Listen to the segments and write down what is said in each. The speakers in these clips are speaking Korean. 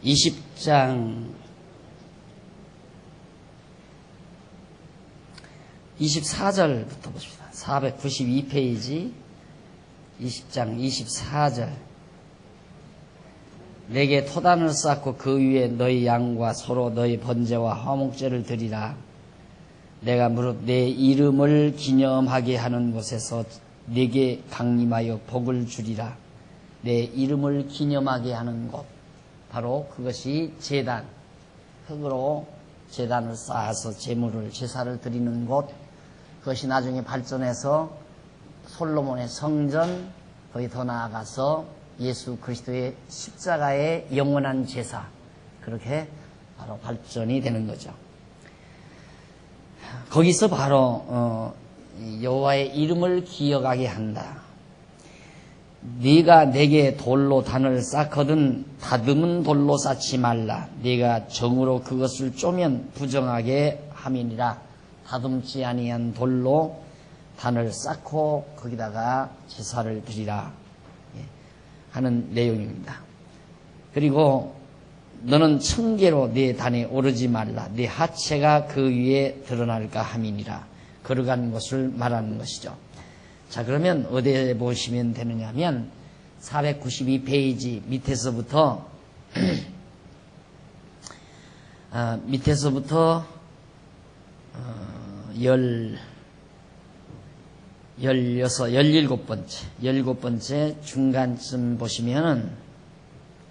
20장 24절부터 보십시다. 492페이지 20장 24절. 내게 토단을 쌓고 그 위에 너희 양과 서로 너희 번제와 화목제를 드리라. 내가 무릇 내 이름을 기념하게 하는 곳에서 내게 강림하여 복을 주리라. 내 이름을 기념하게 하는 곳, 바로 그것이 제단, 흙으로 제단을 쌓아서 제사를 드리는 곳, 그것이 나중에 발전해서 솔로몬의 성전, 거기 더 나아가서 예수 그리스도의 십자가의 영원한 제사, 그렇게 바로 발전이 되는 거죠. 거기서 바로 여호와의 이름을 기억하게 한다. 네가 내게 돌로 단을 쌓거든 다듬은 돌로 쌓지 말라. 네가 정으로 그것을 쪼면 부정하게 함이니라. 다듬지 아니한 돌로 단을 쌓고 거기다가 제사를 드리라 하는 내용입니다. 그리고 너는 청계로 네 단에 오르지 말라. 네 하체가 그 위에 드러날까 함이니라. 걸어간 것을 말하는 것이죠. 자, 그러면 어디에 보시면 되느냐 하면 492페이지 밑에서부터 17번째 중간쯤 보시면은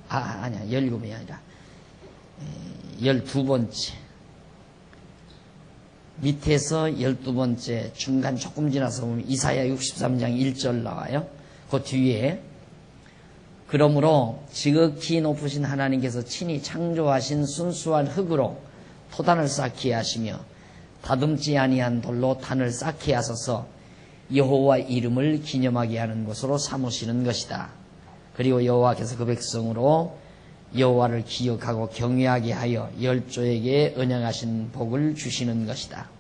아니야 17이 아니라 12번째 밑에서 12번째 중간 조금 지나서 보면 이사야 63장 1절 나와요. 그 뒤에 그러므로 지극히 높으신 하나님께서 친히 창조하신 순수한 흙으로 토단을 쌓게 하시며 다듬지 아니한 돌로 단을 쌓게 하소서. 여호와 이름을 기념하게 하는 곳으로 삼으시는 것이다. 그리고 여호와께서 그 백성으로 여호와를 기억하고 경외하게 하여 열조에게 언약하신 복을 주시는 것이다.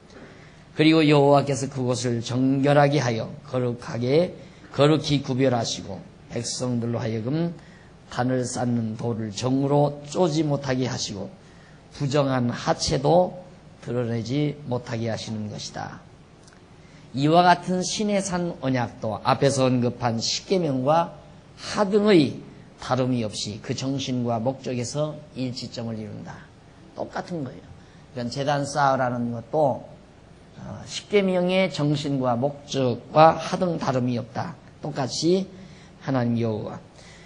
그리고 여호와께서 그곳을 정결하게 하여 거룩히 구별하시고 백성들로 하여금 단을 쌓는 돌을 정으로 쪼지 못하게 하시고 부정한 하체도 드러내지 못하게 하시는 것이다. 이와 같은 시내산 언약도 앞에서 언급한 십계명과 하등의 다름이 없이 그 정신과 목적에서 일치점을 이룬다. 똑같은 거예요. 그러니까 제단 쌓으라는 것도 십계명의 정신과 목적과 하등 다름이 없다. 똑같이 하나님 여호와.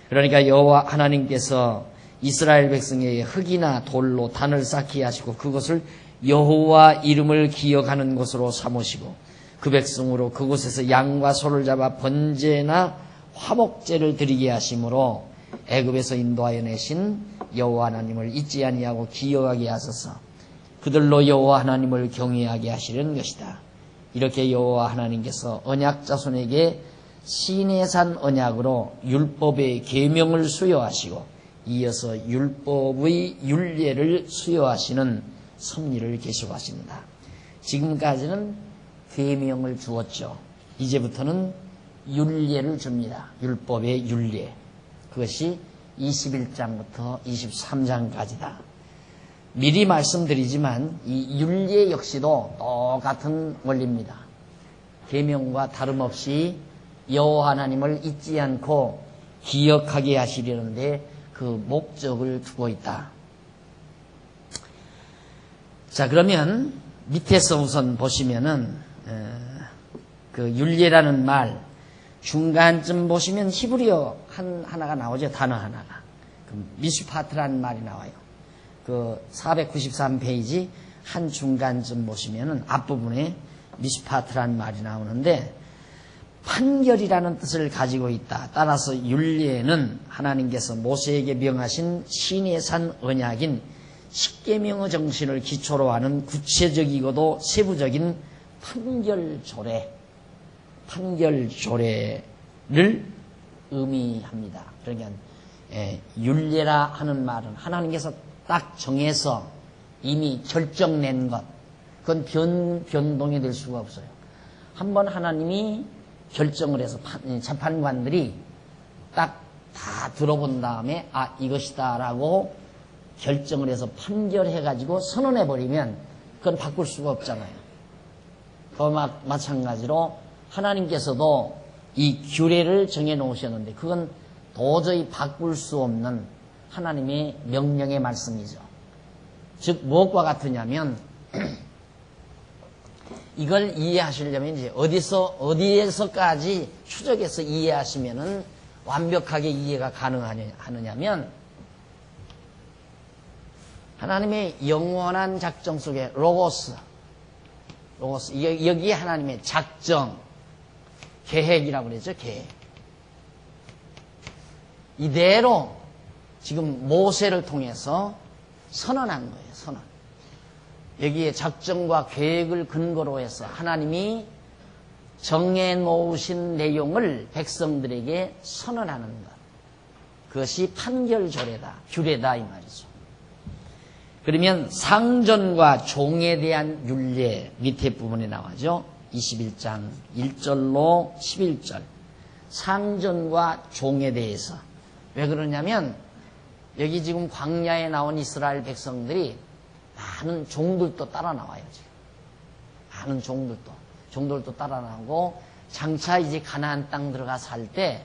그러니까 여호와 하나님께서 이스라엘 백성에게 흙이나 돌로 단을 쌓게 하시고 그것을 여호와 이름을 기억하는 곳으로 삼으시고 그 백성으로 그곳에서 양과 소를 잡아 번제나 화목제를 드리게 하심으로 애굽에서 인도하여 내신 여호와 하나님을 잊지 아니하고 기억하게 하소서. 그들로 여호와 하나님을 경외하게 하시는 것이다. 이렇게 여호와 하나님께서 언약 자손에게 시내산 언약으로 율법의 계명을 수여하시고 이어서 율법의 율례를 수여하시는 섭리를 계속하십니다. 지금까지는 계명을 주었죠. 이제부터는 율례를 줍니다. 율법의 율례. 그것이 21장부터 23장까지다. 미리 말씀드리지만 이 율례 역시도 똑같은 원리입니다. 계명과 다름없이 여호와 하나님을 잊지 않고 기억하게 하시려는데 그 목적을 두고 있다. 자, 그러면 밑에서 우선 보시면은 그 율례라는 말 중간쯤 보시면 히브리어 하나가 나오죠. 단어 하나가. 그 미슈파트라는 말이 나와요. 그 493페이지 한 중간쯤 보시면은 앞부분에 미슈파트라는 말이 나오는데 판결이라는 뜻을 가지고 있다. 따라서 율례는 하나님께서 모세에게 명하신 시내산 언약인 십계명의 정신을 기초로 하는 구체적이고도 세부적인 판결조례를 의미합니다. 그러니까 율례라 하는 말은 하나님께서 딱 정해서 이미 결정낸 것, 그건 변동이 될 수가 없어요. 한번 하나님이 결정을 해서 재판관들이 딱 다 들어본 다음에 아 이것이다 라고 결정을 해서 판결해가지고 선언해버리면 그건 바꿀 수가 없잖아요. 그와 마찬가지로 하나님께서도 이 규례를 정해놓으셨는데 그건 도저히 바꿀 수 없는 하나님의 명령의 말씀이죠. 즉 무엇과 같으냐면 이걸 이해하시려면 이제 어디에서까지 추적해서 이해하시면은 완벽하게 이해가 가능하느냐면 하나님의 영원한 작정 속에 로고스 여기에 하나님의 작정 계획이라고 그러죠. 계획 이대로 지금 모세를 통해서 선언한 거예요. 선언 여기에 작정과 계획을 근거로 해서 하나님이 정해놓으신 내용을 백성들에게 선언하는 것 그것이 판결조례다 규례다 이 말이죠. 그러면 상전과 종에 대한 율례 밑에 부분에 나와죠. 21장 1절로 11절 상전과 종에 대해서 왜 그러냐면 여기 지금 광야에 나온 이스라엘 백성들이 많은 종들도 따라 나와요. 지금. 많은 종들도 따라 나오고 장차 이제 가나안 땅 들어가 살 때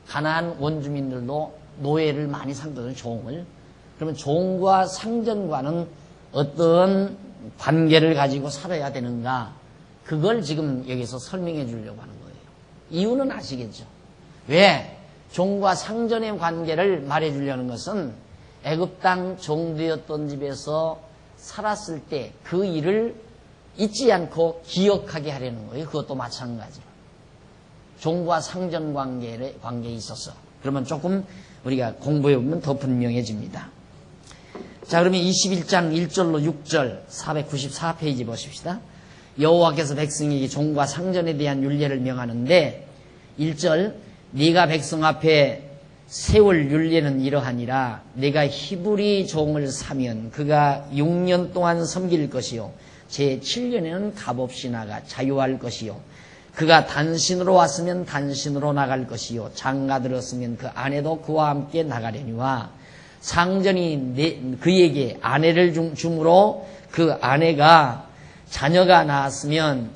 가나안 원주민들도 노예를 많이 삼거든요. 종을. 그러면 종과 상전과는 어떤 관계를 가지고 살아야 되는가 그걸 지금 여기서 설명해 주려고 하는 거예요. 이유는 아시겠죠? 왜? 종과 상전의 관계를 말해 주려는 것은 애굽 땅 종되었던 집에서 살았을 때 그 일을 잊지 않고 기억하게 하려는 거예요. 그것도 마찬가지로. 종과 상전 관계에 있어서. 그러면 조금 우리가 공부해 보면 더 분명해집니다. 자, 그러면 21장 1절로 6절 494페이지 보십시다. 여호와께서 백성에게 종과 상전에 대한 율례를 명하는데 1절 네가 백성 앞에 세울 율례는 이러하니라. 네가 히브리 종을 사면 그가 6년 동안 섬길 것이요 제7년에는 값없이 나가 자유할 것이요 그가 단신으로 왔으면 단신으로 나갈 것이요 장가 들었으면 그 아내도 그와 함께 나가려니와 상전이 그에게 아내를 주므로 그 아내가 자녀가 낳았으면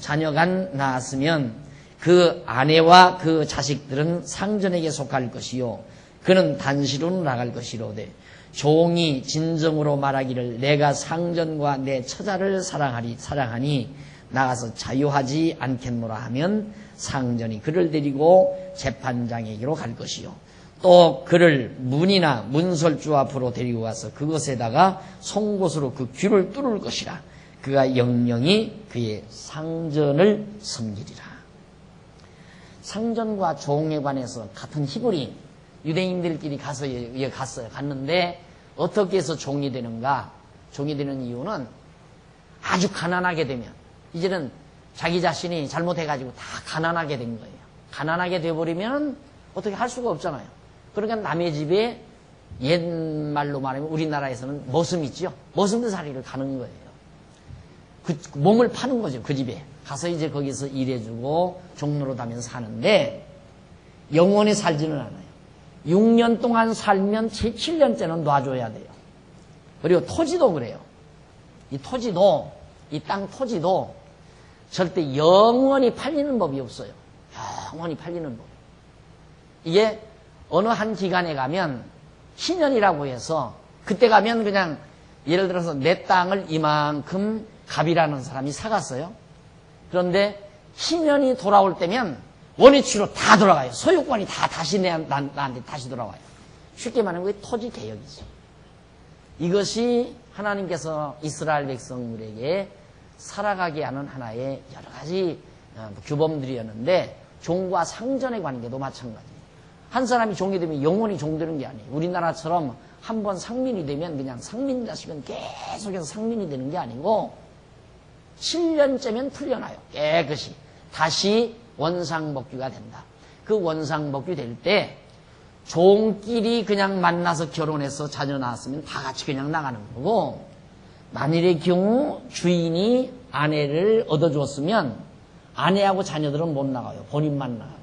그 아내와 그 자식들은 상전에게 속할 것이요 그는 단시로 나갈 것이로되 종이 진정으로 말하기를 내가 상전과 내 처자를 사랑하니 나가서 자유하지 않겠노라 하면 상전이 그를 데리고 재판장에게로 갈 것이요 또 그를 문이나 문설주 앞으로 데리고 가서 그것에다가 송곳으로 그 귀를 뚫을 것이라. 그가 영영이 그의 상전을 섬기리라. 상전과 종에 관해서 같은 히브리 유대인들끼리 갔는데 어떻게 해서 종이 되는가? 종이 되는 이유는 아주 가난하게 되면 이제는 자기 자신이 잘못해가지고 다 가난하게 된 거예요. 가난하게 돼버리면 어떻게 할 수가 없잖아요. 그러니까 남의 집에 옛말로 말하면 우리나라에서는 머슴 있죠. 머슴살이를 가는 거예요. 그 몸을 파는 거죠. 그 집에 가서 이제 거기서 일해주고 종로로 다면서 사는데 영원히 살지는 않아요. 6년 동안 살면 제 7년째는 놔줘야 돼요. 그리고 토지도 그래요. 이 토지도 이 땅 토지도 절대 영원히 팔리는 법이 없어요. 영원히 팔리는 법. 이게 어느 한 기간에 가면 희년이라고 해서 그때 가면 그냥 예를 들어서 내 땅을 이만큼 갑이라는 사람이 사갔어요. 그런데 희년이 돌아올 때면 원위치로 다 돌아가요. 소유권이 다 다시 나한테 다시 돌아와요. 쉽게 말하면 그게 토지 개혁이죠. 이것이 하나님께서 이스라엘 백성들에게 살아가게 하는 하나의 여러 가지 규범들이었는데 종과 상전의 관계도 마찬가지예요. 한 사람이 종이 되면 영원히 종되는 게 아니에요. 우리나라처럼 한번 상민이 되면 그냥 상민 자식은 계속해서 상민이 되는 게 아니고 7년째면 풀려나요. 깨끗이. 다시 원상복귀가 된다. 그 원상복귀 될 때 종끼리 그냥 만나서 결혼해서 자녀 낳았으면 다 같이 그냥 나가는 거고 만일의 경우 주인이 아내를 얻어줬으면 아내하고 자녀들은 못 나가요. 본인만 나가요.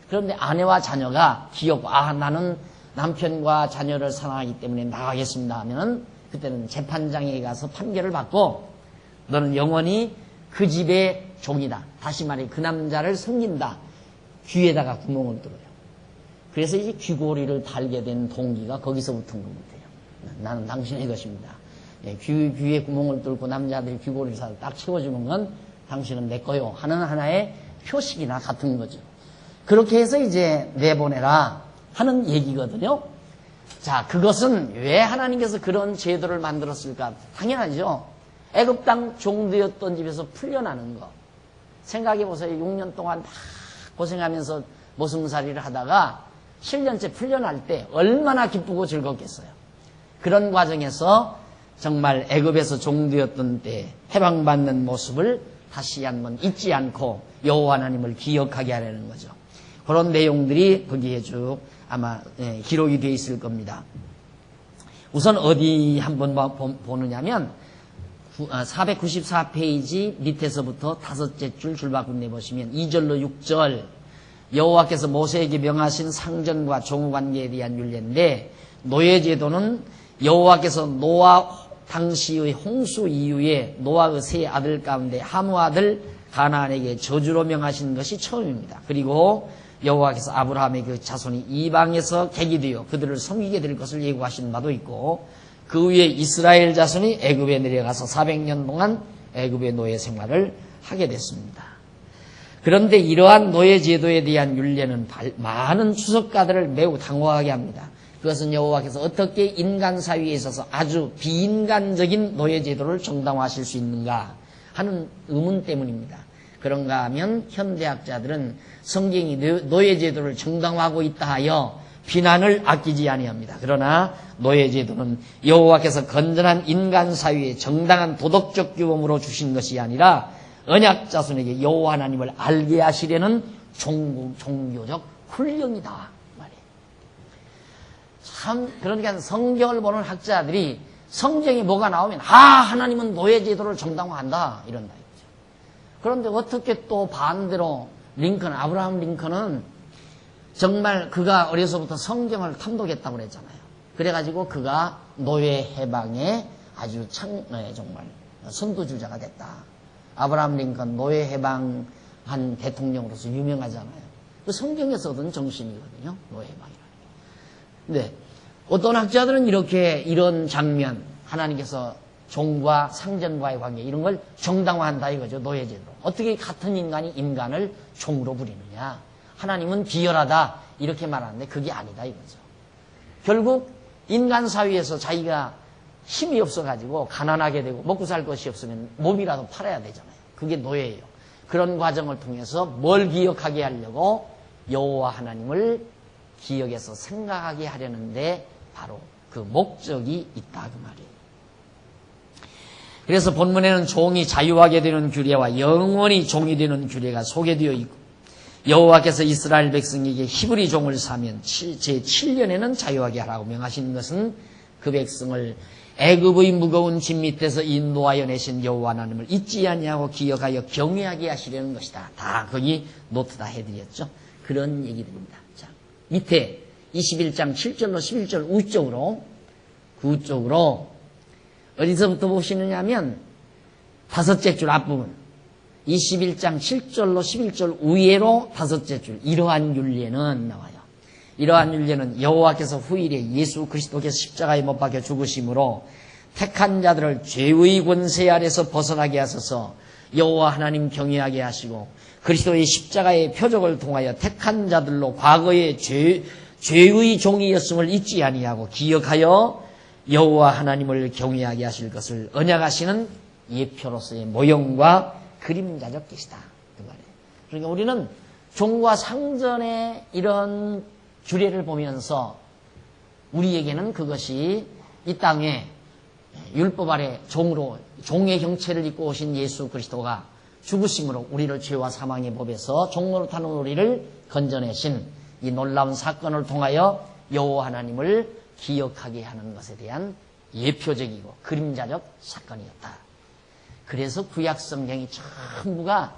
그런데 아내와 자녀가 귀엽고 나는 남편과 자녀를 사랑하기 때문에 나가겠습니다 하면은 그때는 재판장에 가서 판결을 받고 너는 영원히 그 집의 종이다. 다시 말해 그 남자를 섬긴다. 귀에다가 구멍을 뚫어요. 그래서 이 귀고리를 달게 된 동기가 거기서부터인 것 같아요. 나는 당신의 것입니다. 귀에 구멍을 뚫고 남자들이 귀고리를 사서 딱 채워주는 건 당신은 내 거요 하는 하나의 표식이나 같은 거죠. 그렇게 해서 이제 내보내라 하는 얘기거든요. 자, 그것은 왜 하나님께서 그런 제도를 만들었을까? 당연하죠. 애굽 땅 종되었던 집에서 풀려나는 거. 생각해 보세요. 6년 동안 막 고생하면서 모승살이를 하다가 7년째 풀려날 때 얼마나 기쁘고 즐겁겠어요. 그런 과정에서 정말 애굽에서 종되었던 때 해방받는 모습을 다시 한번 잊지 않고 여호와 하나님을 기억하게 하려는 거죠. 그런 내용들이 거기에 쭉 아마 기록이 되어 있을 겁니다. 우선 어디 한번 보느냐면 494페이지 밑에서부터 다섯째 줄 줄바꿈 보시면 2절로 6절 여호와께서 모세에게 명하신 상전과 종관계에 대한 율례인데 노예제도는 여호와께서 노아 당시의 홍수 이후에 노아의 세 아들 가운데 하무 아들 가나안에게 저주로 명하신 것이 처음입니다. 그리고 여호와께서 아브라함의 그 자손이 이방에서 객이 되어 그들을 섬기게 될 것을 예고하신 바도 있고 그 위에 이스라엘 자손이 애굽에 내려가서 400년 동안 애굽의 노예 생활을 하게 됐습니다. 그런데 이러한 노예 제도에 대한 율례는 많은 추석가들을 매우 당황하게 합니다. 그것은 여호와께서 어떻게 인간 사회에 있어서 아주 비인간적인 노예 제도를 정당화하실 수 있는가 하는 의문 때문입니다. 그런가 하면 현대학자들은 성경이 노예 제도를 정당화하고 있다 하여 비난을 아끼지 아니합니다. 그러나 노예 제도는 여호와께서 건전한 인간 사회에 정당한 도덕적 규범으로 주신 것이 아니라 언약 자손에게 여호와 하나님을 알게 하시려는 종교적 훈련이다 말이에요. 참 그러니까 성경을 보는 학자들이 성경에 뭐가 나오면 하나님은 노예 제도를 정당화한다 이런다 이거죠. 그런데 어떻게 또 반대로 아브라함 링컨은 정말 그가 어려서부터 성경을 탐독했다고 그랬잖아요. 그래가지고 그가 노예 해방에 아주 정말 선두주자가 됐다. 아브라함 링컨 노예 해방한 대통령으로서 유명하잖아요. 그 성경에서 얻은 정신이거든요. 노예 해방이라는 게. 근데 어떤 학자들은 이런 장면 하나님께서 종과 상전과의 관계 이런 걸 정당화한다 이거죠. 노예제도로. 어떻게 같은 인간이 인간을 종으로 부리느냐. 하나님은 비열하다 이렇게 말하는데 그게 아니다 이거죠. 결국 인간 사회에서 자기가 힘이 없어가지고 가난하게 되고 먹고 살 것이 없으면 몸이라도 팔아야 되잖아요. 그게 노예예요. 그런 과정을 통해서 뭘 기억하게 하려고 여호와 하나님을 기억해서 생각하게 하려는데 바로 그 목적이 있다 그 말이에요. 그래서 본문에는 종이 자유하게 되는 규례와 영원히 종이 되는 규례가 소개되어 있고 여호와께서 이스라엘 백성에게 히브리 종을 사면 제7년에는 자유하게 하라고 명하신 것은 그 백성을 애굽의 무거운 짐 밑에서 인도하여 내신 여호와 하나님을 잊지 아니하고 기억하여 경외하게 하시려는 것이다. 다 거기 노트 다 해드렸죠. 그런 얘기들입니다. 자, 밑에 21장 7절로 11절 우쪽으로 어디서부터 보시느냐 하면 다섯째 줄 앞부분 21장 7절로 11절 우회로 다섯째 줄 이러한 율례는 나와요. 이러한 율례는 여호와께서 후일에 예수 그리스도께서 십자가에 못 박혀 죽으심으로 택한 자들을 죄의 권세 아래서 벗어나게 하소서 여호와 하나님 경외하게 하시고 그리스도의 십자가의 표적을 통하여 택한 자들로 과거의 죄의 종이었음을 잊지 아니하고 기억하여 여호와 하나님을 경외하게 하실 것을 언약하시는 예표로서의 모형과 그림자적 계시다. 그 말이에요. 그러니까 우리는 종과 상전의 이런 규례를 보면서 우리에게는 그것이 이 땅에 율법 아래 종의 형체를 입고 오신 예수 그리스도가 죽으심으로 우리를 죄와 사망의 법에서 종로로 타는 우리를 건져내신 이 놀라운 사건을 통하여 여호와 하나님을 기억하게 하는 것에 대한 예표적이고 그림자적 사건이었다. 그래서 구약 성경이 전부가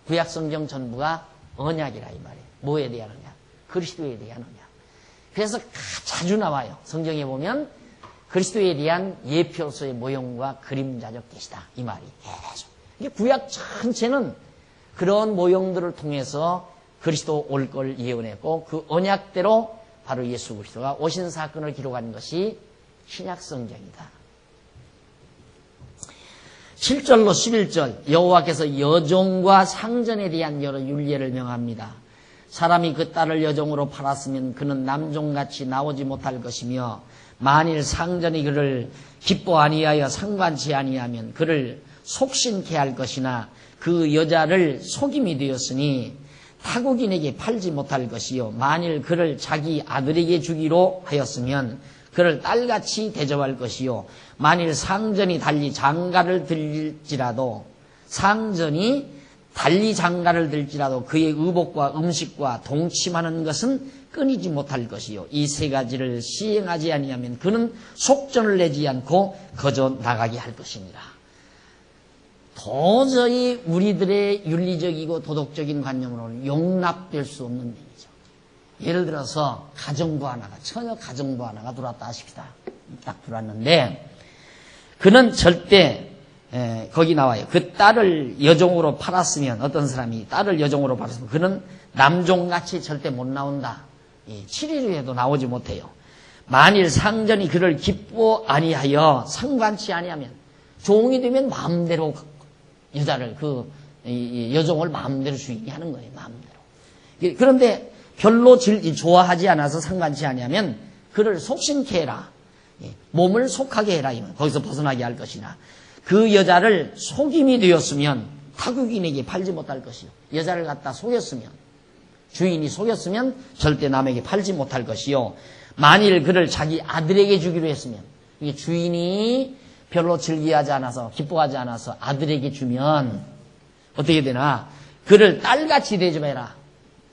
구약 성경 전부가 언약이라 이 말이에요. 뭐에 대하느냐? 그리스도에 대한 언약. 그래서 자주 나와요. 성경에 보면 그리스도에 대한 예표소의 모형과 그림자적 계시다. 이 말이 계속. 이게 구약 전체는 그런 모형들을 통해서 그리스도 올 걸 예언했고 그 언약대로 바로 예수 그리스도가 오신 사건을 기록한 것이 신약 성경이다. 7절로 11절 여호와께서 여종과 상전에 대한 여러 율례를 명합니다. 사람이 그 딸을 여종으로 팔았으면 그는 남종같이 나오지 못할 것이며 만일 상전이 그를 기뻐 아니하여 상관치 아니하면 그를 속신케 할 것이나 그 여자를 속임이 되었으니 타국인에게 팔지 못할 것이요 만일 그를 자기 아들에게 주기로 하였으면 그를 딸같이 대접할 것이요 만일 상전이 달리 장가를 들지라도 그의 의복과 음식과 동침하는 것은 끊이지 못할 것이요 이 세 가지를 시행하지 아니하면 그는 속전을 내지 않고 거저 나가게 할 것이니라. 도저히 우리들의 윤리적이고 도덕적인 관념으로는 용납될 수 없는 얘기죠. 예를 들어서 처녀 가정부 하나가 들어왔다 하십시다. 딱 들어왔는데 그는 절대 거기 나와요. 그 딸을 여종으로 팔았으면 어떤 사람이 딸을 여종으로 팔았으면 그는 남종같이 절대 못 나온다. 7일 후에도 나오지 못해요. 만일 상전이 그를 기뻐 아니하여 상관치 아니하면 종이 되면 마음대로 여자를 여종을 마음대로 주인이 하는 거예요. 마음대로. 그런데 별로 좋아하지 않아서 상관치 아니하면 그를 속신케 해라. 몸을 속하게 해라. 거기서 벗어나게 할 것이나 그 여자를 속임이 되었으면 타국인에게 팔지 못할 것이요. 여자를 갖다 속였으면 주인이 속였으면 절대 남에게 팔지 못할 것이요. 만일 그를 자기 아들에게 주기로 했으면 이게 주인이 별로 즐기하지 않아서 기뻐하지 않아서 아들에게 주면 어떻게 되나 그를 딸같이 대접해라.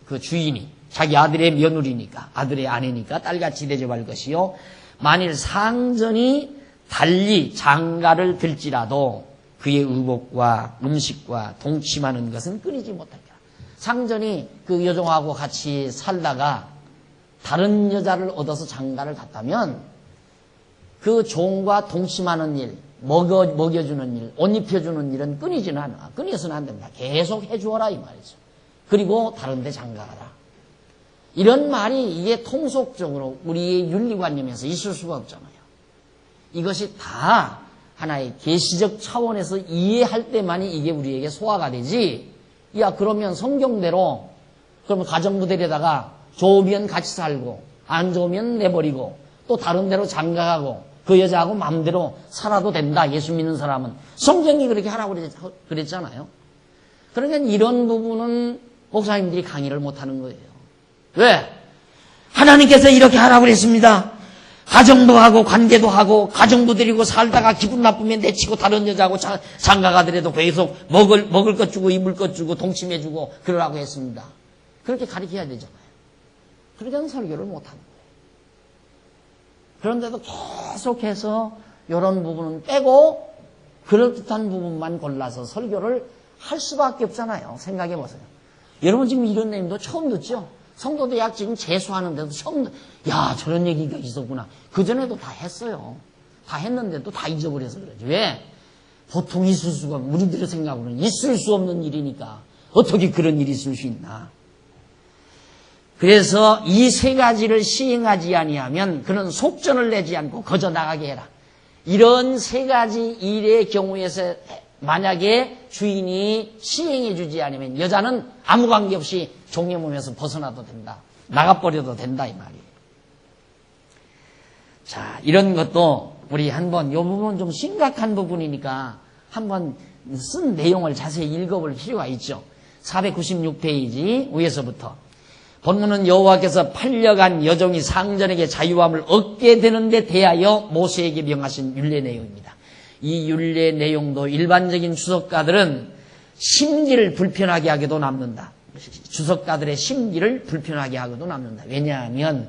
그 주인이 자기 아들의 며느리니까 아들의 아내니까 딸같이 대접할 것이요. 만일 상전이 달리 장가를 들지라도 그의 의복과 음식과 동침하는 것은 끊이지 못하리라. 상전이 그 여종하고 같이 살다가 다른 여자를 얻어서 장가를 갔다면 그 종과 동침하는 일, 먹여주는 일, 옷 입혀주는 일은 끊이지는 않아. 끊어서는 안 됩니다. 계속 해주어라 이 말이죠. 그리고 다른 데 장가가라. 이런 말이 이게 통속적으로 우리의 윤리관념에서 있을 수가 없잖아요. 이것이 다 하나의 계시적 차원에서 이해할 때만이 이게 우리에게 소화가 되지. 야 그러면 성경대로 그러면 가정부 데려다가 좋으면 같이 살고 안 좋으면 내버리고 또 다른 데로 장가가고 그 여자하고 마음대로 살아도 된다. 예수 믿는 사람은. 성경이 그렇게 하라고 그랬잖아요. 그러니까 이런 부분은 목사님들이 강의를 못하는 거예요. 왜? 하나님께서 이렇게 하라고 그랬습니다. 가정도 하고 관계도 하고 가정도 데리고 살다가 기분 나쁘면 내치고 다른 여자하고 장가가더라도 계속 먹을 것 주고 입을 것 주고 동침해 주고 그러라고 했습니다. 그렇게 가르쳐야 되잖아요. 그러니까 설교를 못하는 거예요. 그런데도 계속해서 이런 부분은 빼고 그럴듯한 부분만 골라서 설교를 할 수밖에 없잖아요. 생각해 보세요. 여러분 지금 이런 내용도 처음 듣죠? 성도대학 지금 재수하는데도 처음, 야, 저런 얘기가 있었구나. 그전에도 다 했어요. 다 했는데도 다 잊어버려서 그러지. 왜? 보통 있을 수가, 우리들의 생각으로는 있을 수 없는 일이니까 어떻게 그런 일이 있을 수 있나. 그래서 이 세 가지를 시행하지 아니하면 그는 속전을 내지 않고 거저 나가게 해라. 이런 세 가지 일의 경우에서 만약에 주인이 시행해 주지 않으면 여자는 아무 관계없이 종의 몸에서 벗어나도 된다. 나가버려도 된다 이 말이에요. 자, 이런 것도 우리 한번 이 부분 좀 심각한 부분이니까 한번 쓴 내용을 자세히 읽어볼 필요가 있죠. 496페이지 위에서부터. 본문은 여호와께서 팔려간 여종이 상전에게 자유함을 얻게 되는데 대하여 모세에게 명하신 율례 내용입니다. 이 율례 내용도 일반적인 주석가들은 심기를 불편하게 하게도 남는다. 주석가들의 심기를 불편하게 하고도 남는다. 왜냐하면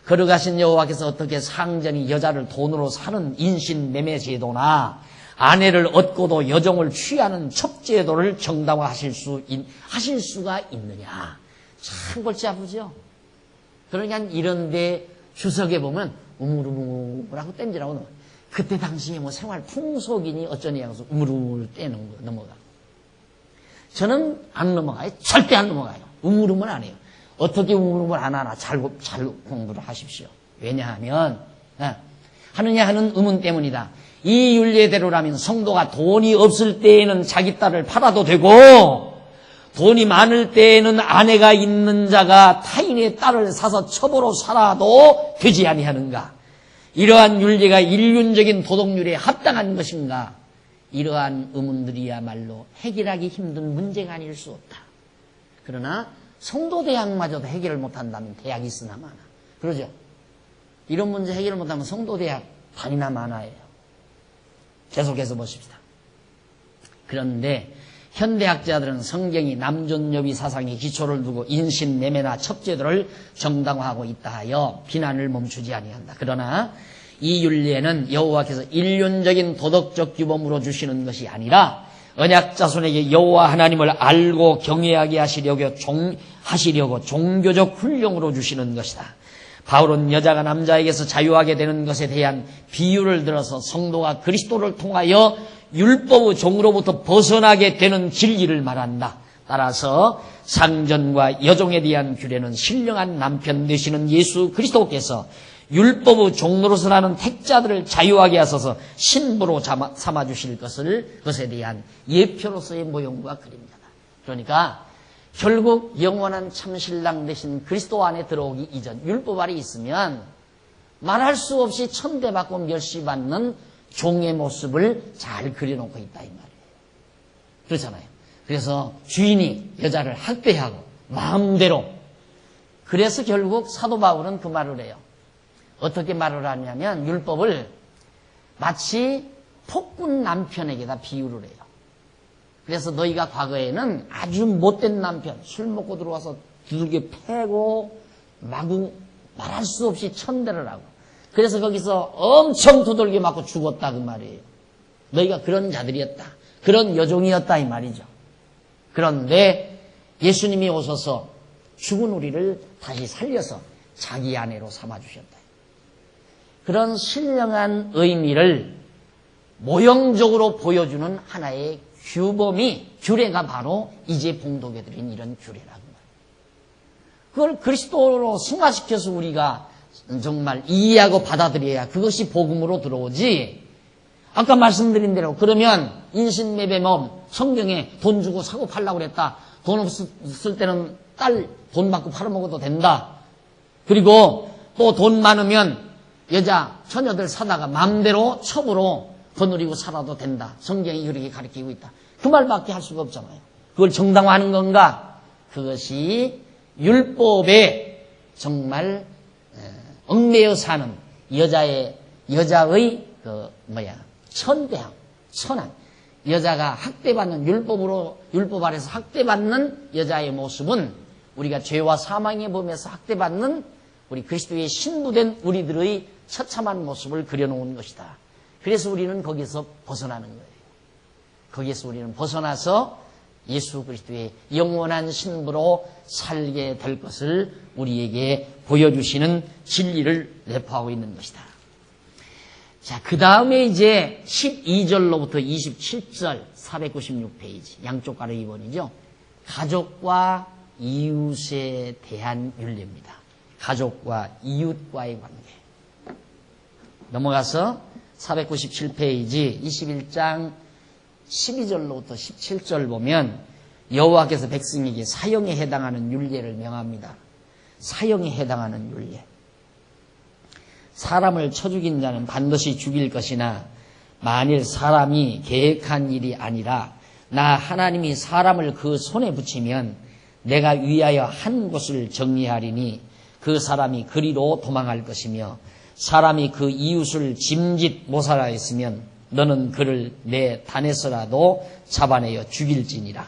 거룩하신 여호와께서 어떻게 상전이 여자를 돈으로 사는 인신매매 제도나 아내를 얻고도 여종을 취하는 첩제도를 정당화하실 수가 있느냐. 참 골치 아프죠. 그러니까 이런데 주석에 보면 우물우물하고 땜질하고 넘어가. 그때 당시에 뭐 생활 풍속이니 어쩌니 하고서 우물우물 떼는 거 넘어가. 저는 안 넘어가요. 절대 안 넘어가요. 우물우물 안 해요. 어떻게 우물우물 안 하나 잘 공부를 하십시오. 왜냐하면 하느냐 하는 의문 때문이다. 이 윤례대로라면 성도가 돈이 없을 때에는 자기 딸을 팔아도 되고 돈이 많을 때에는 아내가 있는 자가 타인의 딸을 사서 첩으로 살아도 되지 아니하는가? 이러한 윤리가 인륜적인 도덕률에 합당한 것인가? 이러한 의문들이야말로 해결하기 힘든 문제가 아닐 수 없다. 그러나 성도 대학마저도 해결을 못한다면 대학이 있으나 마나. 그러죠? 이런 문제 해결을 못하면 성도 대학 반이나 마나예요. 계속해서 보십시다. 그런데 현대학자들은 성경이 남존여비 사상에 기초를 두고 인신매매나 첩제도를 정당화하고 있다 하여 비난을 멈추지 아니한다. 그러나 이 윤례는 여호와께서 인륜적인 도덕적 규범으로 주시는 것이 아니라 언약 자손에게 여호와 하나님을 알고 경외하게 하시려고 종교적 훈령으로 주시는 것이다. 바울은 여자가 남자에게서 자유하게 되는 것에 대한 비유를 들어서 성도가 그리스도를 통하여 율법의 종으로부터 벗어나게 되는 진리를 말한다. 따라서 상전과 여종에 대한 규례는 신령한 남편 되시는 예수 그리스도께서 율법의 종로로서 나는 택자들을 자유하게 하셔서 신부로 삼아주실 것에 대한 예표로서의 모형과 그림자다. 그러니까 결국 영원한 참신랑 되신 그리스도 안에 들어오기 이전 율법 아래 있으면 말할 수 없이 천대받고 멸시받는 종의 모습을 잘 그려놓고 있다 이 말이에요. 그렇잖아요. 그래서 주인이 여자를 학대하고 마음대로. 그래서 결국 사도 바울은 그 말을 해요. 어떻게 말을 하냐면 율법을 마치 폭군 남편에게다 비유를 해요. 그래서 너희가 과거에는 아주 못된 남편, 술 먹고 들어와서 두들겨 패고 마구 말할 수 없이 천대를 하고 그래서 거기서 엄청 두들겨 맞고 죽었다 그 말이에요. 너희가 그런 자들이었다. 그런 여종이었다 이 말이죠. 그런데 예수님이 오셔서 죽은 우리를 다시 살려서 자기 아내로 삼아주셨다. 그런 신령한 의미를 모형적으로 보여주는 하나의 규례가 바로 이제 봉독해 드린 이런 규례라고 말이에요. 그걸 그리스도로 승화시켜서 우리가 정말 이해하고 받아들여야 그것이 복음으로 들어오지. 아까 말씀드린 대로 그러면 인신매매범 성경에 돈 주고 사고 팔라고 그랬다. 돈 없을 때는 딸 돈 받고 팔아먹어도 된다. 그리고 또 돈 많으면 여자 처녀들 사다가 마음대로 첩으로 거느리고 살아도 된다. 성경이 그렇게 가르치고 있다. 그 말밖에 할 수가 없잖아요. 그걸 정당화하는 건가? 그것이 율법에 정말 얽매여 사는 여자의 천대함, 천한 여자가 학대받는 율법 아래서 학대받는 여자의 모습은 우리가 죄와 사망의 범에서 학대받는 우리 그리스도의 신부된 우리들의 처참한 모습을 그려놓은 것이다. 그래서 우리는 거기서 벗어나는 거예요. 거기에서 우리는 벗어나서 예수 그리스도의 영원한 신부로 살게 될 것을 우리에게 보여주시는 진리를 내포하고 있는 것이다. 자, 그 다음에 이제 12절로부터 27절 496페이지 양쪽 가로 2번이죠. 가족과 이웃에 대한 윤리입니다. 가족과 이웃과의 관계. 넘어가서 497페이지 21장 12절로부터 17절 보면 여호와께서 백성에게 사형에 해당하는 율례를 명합니다. 사형에 해당하는 율례. 사람을 쳐 죽인 자는 반드시 죽일 것이나 만일 사람이 계획한 일이 아니라 나 하나님이 사람을 그 손에 붙이면 내가 위하여 한 곳을 정리하리니 그 사람이 그리로 도망할 것이며 사람이 그 이웃을 짐짓 모살하였으면 너는 그를 내 단에서라도 잡아내어 죽일지니라.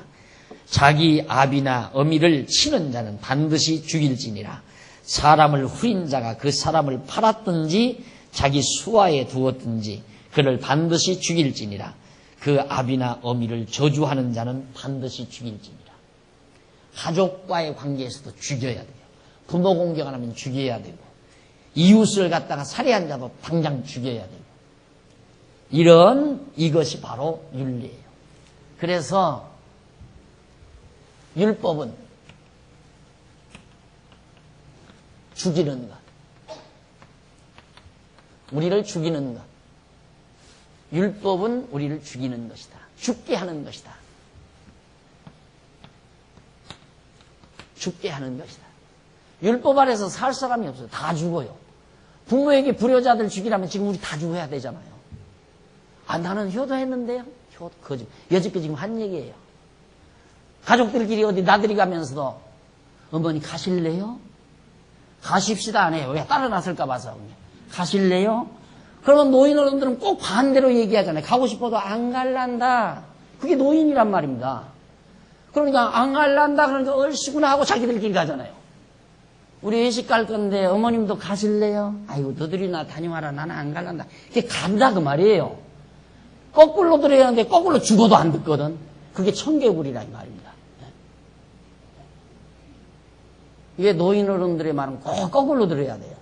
자기 아비나 어미를 치는 자는 반드시 죽일지니라. 사람을 후린 자가 그 사람을 팔았든지 자기 수하에 두었든지 그를 반드시 죽일지니라. 그 아비나 어미를 저주하는 자는 반드시 죽일지니라. 가족과의 관계에서도 죽여야 돼요. 부모 공격 안 하면 죽여야 되고, 이웃을 갖다가 살해한 자도 당장 죽여야 되고, 이것이 바로 윤리예요. 그래서 율법은 죽이는 것, 우리를 죽이는 것. 율법은 우리를 죽이는 것이다. 죽게 하는 것이다. 죽게 하는 것이다. 율법 아래서 살 사람이 없어요. 다 죽어요. 부모에게 불효자들 죽이라면 지금 우리 다 죽어야 되잖아요. 아, 나는 효도했는데요. 여지껏 지금 한 얘기예요. 가족들끼리 어디 나들이 가면서도 어머니 가실래요? 가십시다 안 해요. 왜? 따라놨을까 봐서. 가실래요? 그러면 노인 어른들은 꼭 반대로 얘기하잖아요. 가고 싶어도 안 갈란다. 그게 노인이란 말입니다. 그러니까 안 갈란다 그러니까 얼씨구나 하고 자기들끼리 가잖아요. 우리 외식 갈 건데 어머님도 가실래요? 아이고 너들이나 다녀와라. 나는 안 갈란다. 그게 간다 그 말이에요. 거꾸로 들어야 하는데 거꾸로 죽어도 안 듣거든. 그게 청개구리란 말입니다. 이게 노인 어른들의 말은 꼭 거꾸로 들어야 돼요.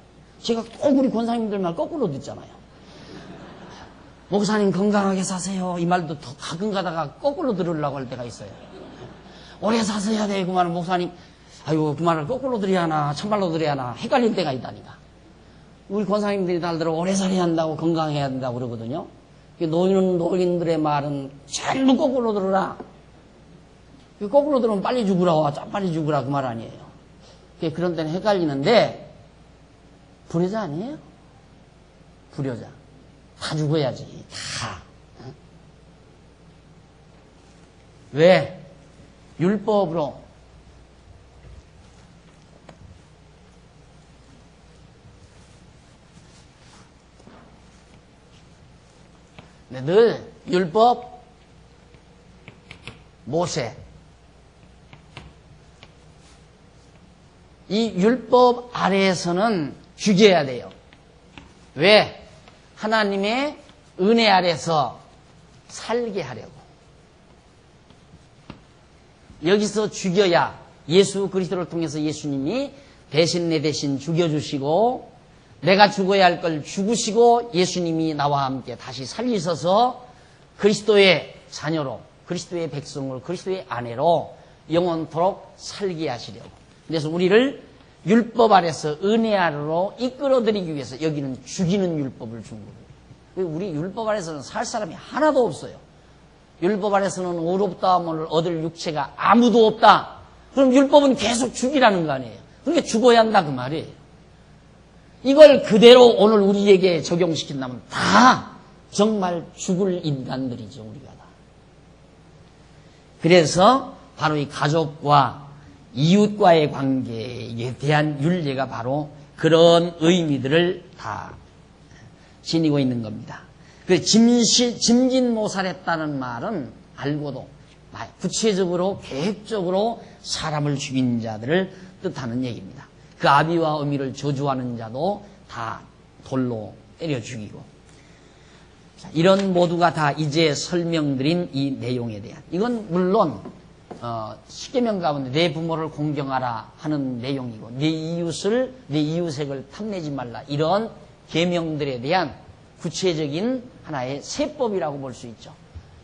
제가 꼭 우리 권사님들 말 거꾸로 듣잖아요. 목사님 건강하게 사세요. 이 말도 더 가끔 가다가 거꾸로 들으려고 할 때가 있어요. 오래 사셔야 돼. 그 말은 목사님, 아이고 그 말을 거꾸로 들어야 하나 참말로 들어야 하나 헷갈릴 때가 있다니까. 우리 권사님들이 달대로 오래 살아야 한다고 건강해야 된다고 그러거든요. 노인들의 말은 전부 거꾸로 들으라. 거꾸로 들으면 빨리 죽으라. 빨리 죽으라 그 말 아니에요. 그런 데는 헷갈리는데 불효자 아니에요? 불효자. 다 죽어야지. 다. 왜? 율법으로 늘 율법, 모세 이 율법 아래에서는 죽여야 돼요. 왜? 하나님의 은혜 아래서 살게 하려고. 여기서 죽여야 예수 그리스도를 통해서 예수님이 대신 내 대신 죽여주시고 내가 죽어야 할 걸 죽으시고 예수님이 나와 함께 다시 살리셔서 그리스도의 자녀로 그리스도의 백성을 그리스도의 아내로 영원토록 살게 하시려고. 그래서 우리를 율법 아래서 은혜 아래로 이끌어들이기 위해서 여기는 죽이는 율법을 준 거예요. 우리 율법 아래서는 살 사람이 하나도 없어요. 율법 아래서는 의롭다함을 얻을 육체가 아무도 없다. 그럼 율법은 계속 죽이라는 거 아니에요. 그러니까 죽어야 한다 그 말이에요. 이걸 그대로 오늘 우리에게 적용시킨다면 다 정말 죽을 인간들이죠. 우리가 다. 그래서 바로 이 가족과 이웃과의 관계에 대한 윤리가 바로 그런 의미들을 다 지니고 있는 겁니다. 그 짐진모살했다는 말은 알고도 구체적으로 계획적으로 사람을 죽인 자들을 뜻하는 얘기입니다. 그 아비와 어미를 저주하는 자도 다 돌로 때려 죽이고. 자, 이런 모두가 다 이제 설명드린 이 내용에 대한, 이건 물론 십계명 가운데 내 부모를 공경하라 하는 내용이고 내 이웃을 탐내지 말라 이런 계명들에 대한 구체적인 하나의 세법이라고 볼 수 있죠.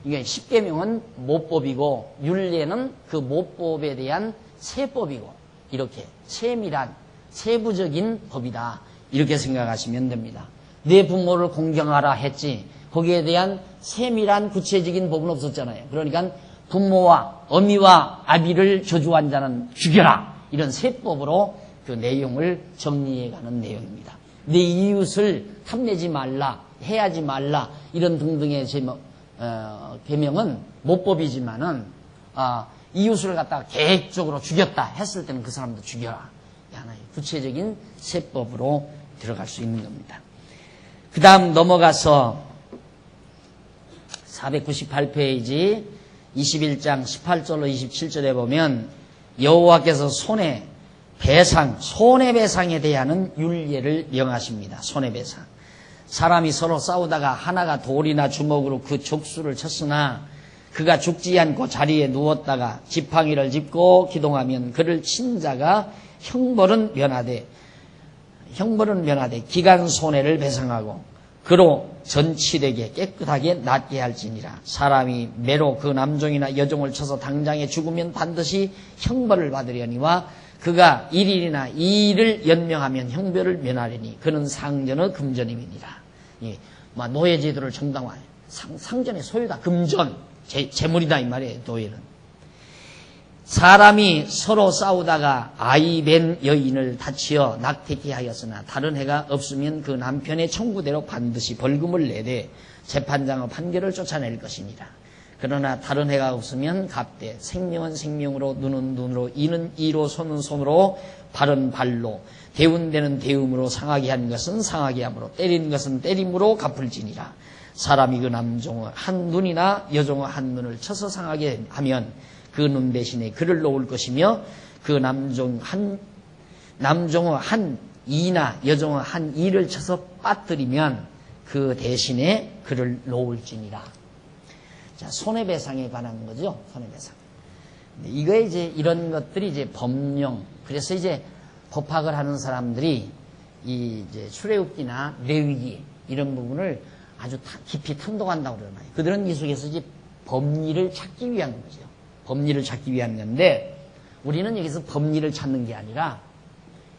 이게 십계명은 모법이고 율례는 그 모법에 대한 세법이고 이렇게 세밀한 세부적인 법이다 이렇게 생각하시면 됩니다. 내 부모를 공경하라 했지 거기에 대한 세밀한 구체적인 법은 없었잖아요. 그러니까 부모와 어미와 아비를 저주한 자는 죽여라 이런 세법으로 그 내용을 정리해가는 내용입니다. 내 이웃을 탐내지 말라 해하지 말라 이런 등등의 계명은 모법이지만은 이웃을 갖다가 계획적으로 죽였다 했을 때는 그 사람도 죽여라 하나의 구체적인 세법으로 들어갈 수 있는 겁니다. 그 다음 넘어가서 498페이지 21장 18절로 27절에 보면 여호와께서 손해배상에 대한 율례를 명하십니다. 손해배상. 사람이 서로 싸우다가 하나가 돌이나 주먹으로 그 족수를 쳤으나 그가 죽지 않고 자리에 누웠다가 지팡이를 짚고 기동하면 그를 친 자가 형벌은 면하되 기간 손해를 배상하고 그로 전치되게 깨끗하게 낫게 할지니라. 사람이 매로 그 남종이나 여종을 쳐서 당장에 죽으면 반드시 형벌을 받으려니와 그가 1일이나 2일을 연명하면 형벌을 면하려니 그는 상전의 금전임이니라. 예, 노예제도를 정당화해. 상전의 소유다. 금전, 재물이다 이 말이에요. 노예는. 사람이 서로 싸우다가 아이 뵌 여인을 다치어 낙태케 하였으나 다른 해가 없으면 그 남편의 청구대로 반드시 벌금을 내되 재판장의 판결을 쫓아낼 것이니라. 그러나 다른 해가 없으면 갚되 생명은 생명으로 눈은 눈으로 이는 이로 손은 손으로 발은 발로 대운 데는 대음으로 상하게 한 것은 상하게 함으로 때린 것은 때림으로 갚을지니라. 사람이 그 남종의 한 눈이나 여종의 한 눈을 쳐서 상하게 하면 그 눈 대신에 그를 놓을 것이며 그 남종의 한 이나 여종의 한 이를 쳐서 빠뜨리면 그 대신에 그를 놓을지니라. 자, 손해배상에 관한 거죠. 손해배상. 이거 이제 이런 것들이 이제 법령. 그래서 이제 법학을 하는 사람들이 이 이제 출애굽기나 레위기 이런 부분을 아주 깊이 탐독한다고 그러나요. 그들은 이 속에서 이제 법리를 찾기 위한 거죠. 법리를 찾기 위한 건데 우리는 여기서 법리를 찾는 게 아니라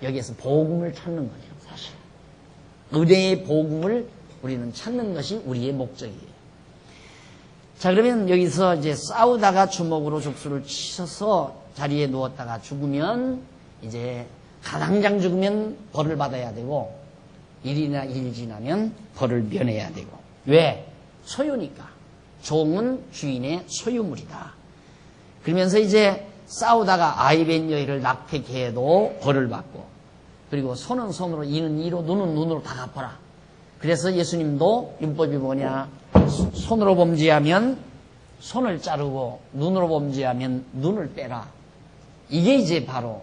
여기에서 복음을 찾는 거예요. 사실 은혜의 복음을 우리는 찾는 것이 우리의 목적이에요. 자, 그러면 여기서 이제 싸우다가 주먹으로 족수를 치셔서 자리에 누웠다가 죽으면 이제 가당장 죽으면 벌을 받아야 되고 1일이나 2일 지나면 벌을 면해야 되고. 왜? 소유니까. 종은 주인의 소유물이다. 그러면서 이제 싸우다가 아이 뵌 여인을 낙태케 해도 벌을 받고, 그리고 손은 손으로 이는 이로 눈은 눈으로 다 갚아라. 그래서 예수님도 율법이 뭐냐? 손으로 범죄하면 손을 자르고 눈으로 범죄하면 눈을 빼라. 이게 이제 바로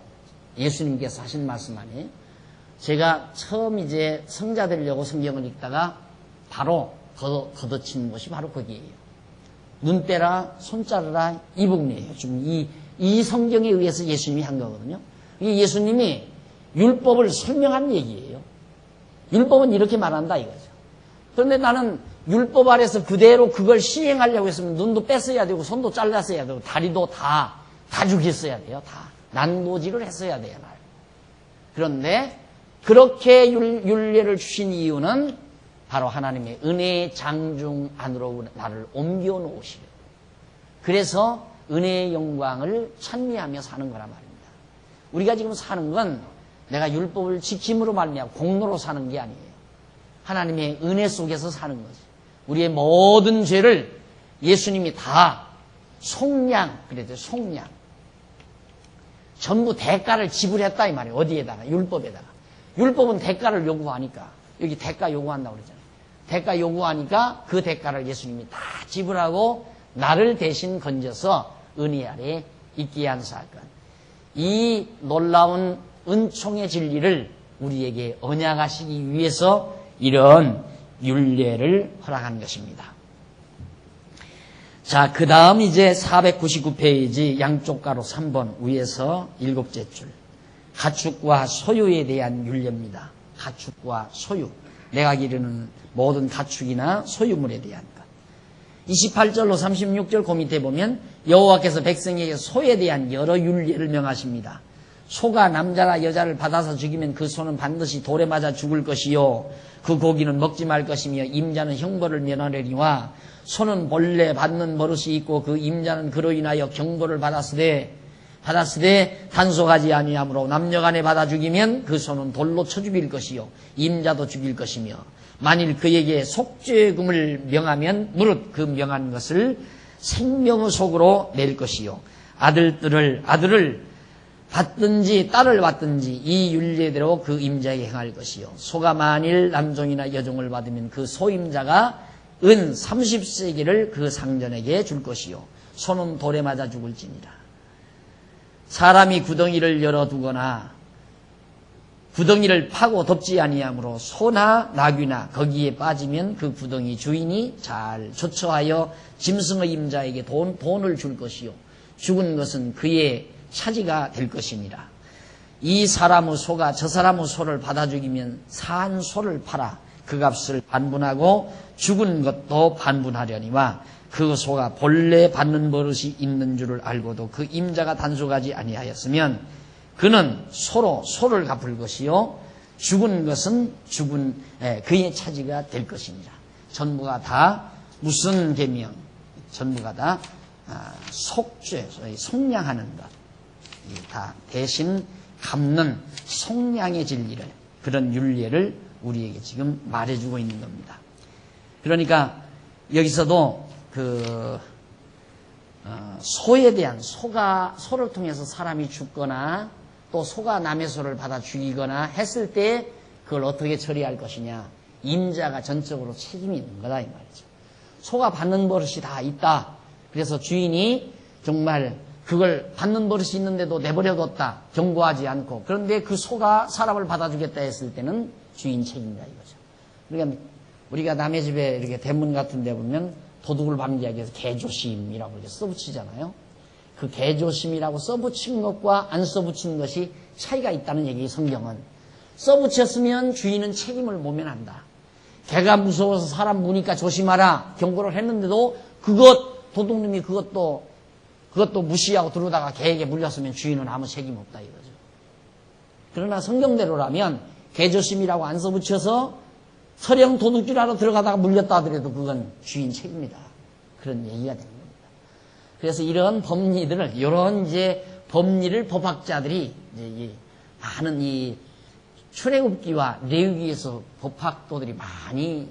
예수님께서 하신 말씀 아니에요? 제가 처음 이제 성자 되려고 성경을 읽다가 바로 걷어친 것이 바로 거기에요. 눈 빼라, 손 자르라, 이 부분이에요. 지금 이 성경에 의해서 예수님이 한 거거든요. 이 예수님이 율법을 설명한 얘기예요. 율법은 이렇게 말한다 이거죠. 그런데 나는 율법 아래서 그대로 그걸 시행하려고 했으면 눈도 뺐어야 되고 손도 잘랐어야 되고 다리도 다 죽였어야 돼요. 다 난도질을 했어야 돼요. 그런데 그렇게 율례를 주신 이유는 바로 하나님의 은혜의 장중 안으로 나를 옮겨 놓으시려. 그래서 은혜의 영광을 찬미하며 사는 거란 말입니다. 우리가 지금 사는 건 내가 율법을 지킴으로 말미암아 공로로 사는 게 아니에요. 하나님의 은혜 속에서 사는 거지. 우리의 모든 죄를 예수님이 다 속량, 그래도 속량. 전부 대가를 지불했다 이 말이에요. 어디에다가? 율법에다가. 율법은 대가를 요구하니까. 여기 대가 요구한다고 그러잖아요. 대가 요구하니까 그 대가를 예수님이 다 지불하고 나를 대신 건져서 은혜 아래 있게 한 사건. 이 놀라운 은총의 진리를 우리에게 언약하시기 위해서 이런 율례를 허락한 것입니다. 자, 그 다음 이제 499페이지 양쪽 가로 3번 위에서 7째 줄. 가축과 소유에 대한 율례입니다. 가축과 소유. 내가 기르는 모든 가축이나 소유물에 대한 것. 28절로 36절 그 밑에 보면 여호와께서 백성에게 소에 대한 여러 율례를 명하십니다. 소가 남자나 여자를 받아서 죽이면 그 소는 반드시 돌에 맞아 죽을 것이요 그 고기는 먹지 말 것이며 임자는 형벌을 면하려니와 소는 본래 받는 버릇이 있고 그 임자는 그로 인하여 경고를 받았으되 단속하지 아니하므로 남녀간에 받아 죽이면 그 소는 돌로 쳐 죽일 것이요 임자도 죽일 것이며 만일 그에게 속죄금을 명하면 무릇 그 명한 것을 생명의 속으로 낼 것이요 아들을 받든지 딸을 받든지 이 율례대로 그 임자에게 행할 것이요 소가 만일 남종이나 여종을 받으면 그 소임자가 은 30세기를 그 상전에게 줄 것이요 소는 돌에 맞아 죽을지니라. 사람이 구덩이를 열어두거나 구덩이를 파고 덮지 아니하므로 소나 나귀나 거기에 빠지면 그 구덩이 주인이 잘 조처하여 짐승의 임자에게 돈을 줄 것이요 죽은 것은 그의 차지가 될 것이니라. 이 사람의 소가 저 사람의 소를 받아 죽이면 산 소를 팔아 그 값을 반분하고 죽은 것도 반분하려니와 그 소가 본래 받는 버릇이 있는 줄을 알고도 그 임자가 단속하지 아니하였으면 그는 소로 소를 갚을 것이요 죽은 것은 그의 차지가 될 것입니다. 전부가 다 무슨 계명? 전부가 다 속죄, 속량하는 것. 다 대신 갚는 속량의 진리를, 그런 윤례를 우리에게 지금 말해주고 있는 겁니다. 그러니까 여기서도 소에 대한 소를 통해서 사람이 죽거나 또 소가 남의 소를 받아 죽이거나 했을 때 그걸 어떻게 처리할 것이냐. 임자가 전적으로 책임이 있는 거다 이 말이죠. 소가 받는 버릇이 다 있다. 그래서 주인이 정말 그걸 받는 버릇이 있는데도 내버려뒀다. 경고하지 않고. 그런데 그 소가 사람을 받아주겠다 했을 때는 주인 책임이다 이거죠. 그러니까 우리가 남의 집에 이렇게 대문 같은 데 보면 도둑을 방지하기 위해서 개조심이라고 이렇게 써붙이잖아요. 그 개조심이라고 써붙인 것과 안 써붙인 것이 차이가 있다는 얘기. 성경은 써붙였으면 주인은 책임을 모면한다. 개가 무서워서 사람 무니까 조심하라 경고를 했는데도 도둑놈이 그것도 무시하고 들어오다가 개에게 물렸으면 주인은 아무 책임 없다 이거죠. 그러나 성경대로라면 개조심이라고 안 써붙여서 서령 도둑질하러 들어가다가 물렸다 하더라도 그건 주인 책임이다. 그런 얘기가 되는 겁니다. 그래서 이런 법리를 법학자들이 많은 이 출애굽기와 레위기에서 법학도들이 많이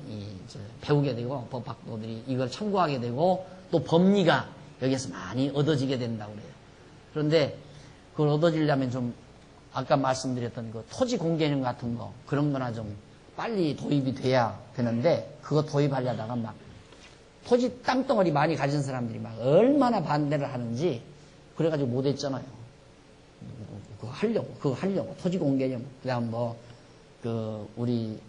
배우게 되고 법학도들이 이걸 참고하게 되고 또 법리가 여기에서 많이 얻어지게 된다고 그래요. 그런데 그걸 얻어지려면 좀 아까 말씀드렸던 그 토지 공개념 같은 거 그런 거나 좀 빨리 도입이 돼야 되는데 그거 도입하려다가 막 토지 땅덩어리 많이 가진 사람들이 막 얼마나 반대를 하는지 그래가지고 못했잖아요. 그거 하려고 토지 공개념 그다음 우리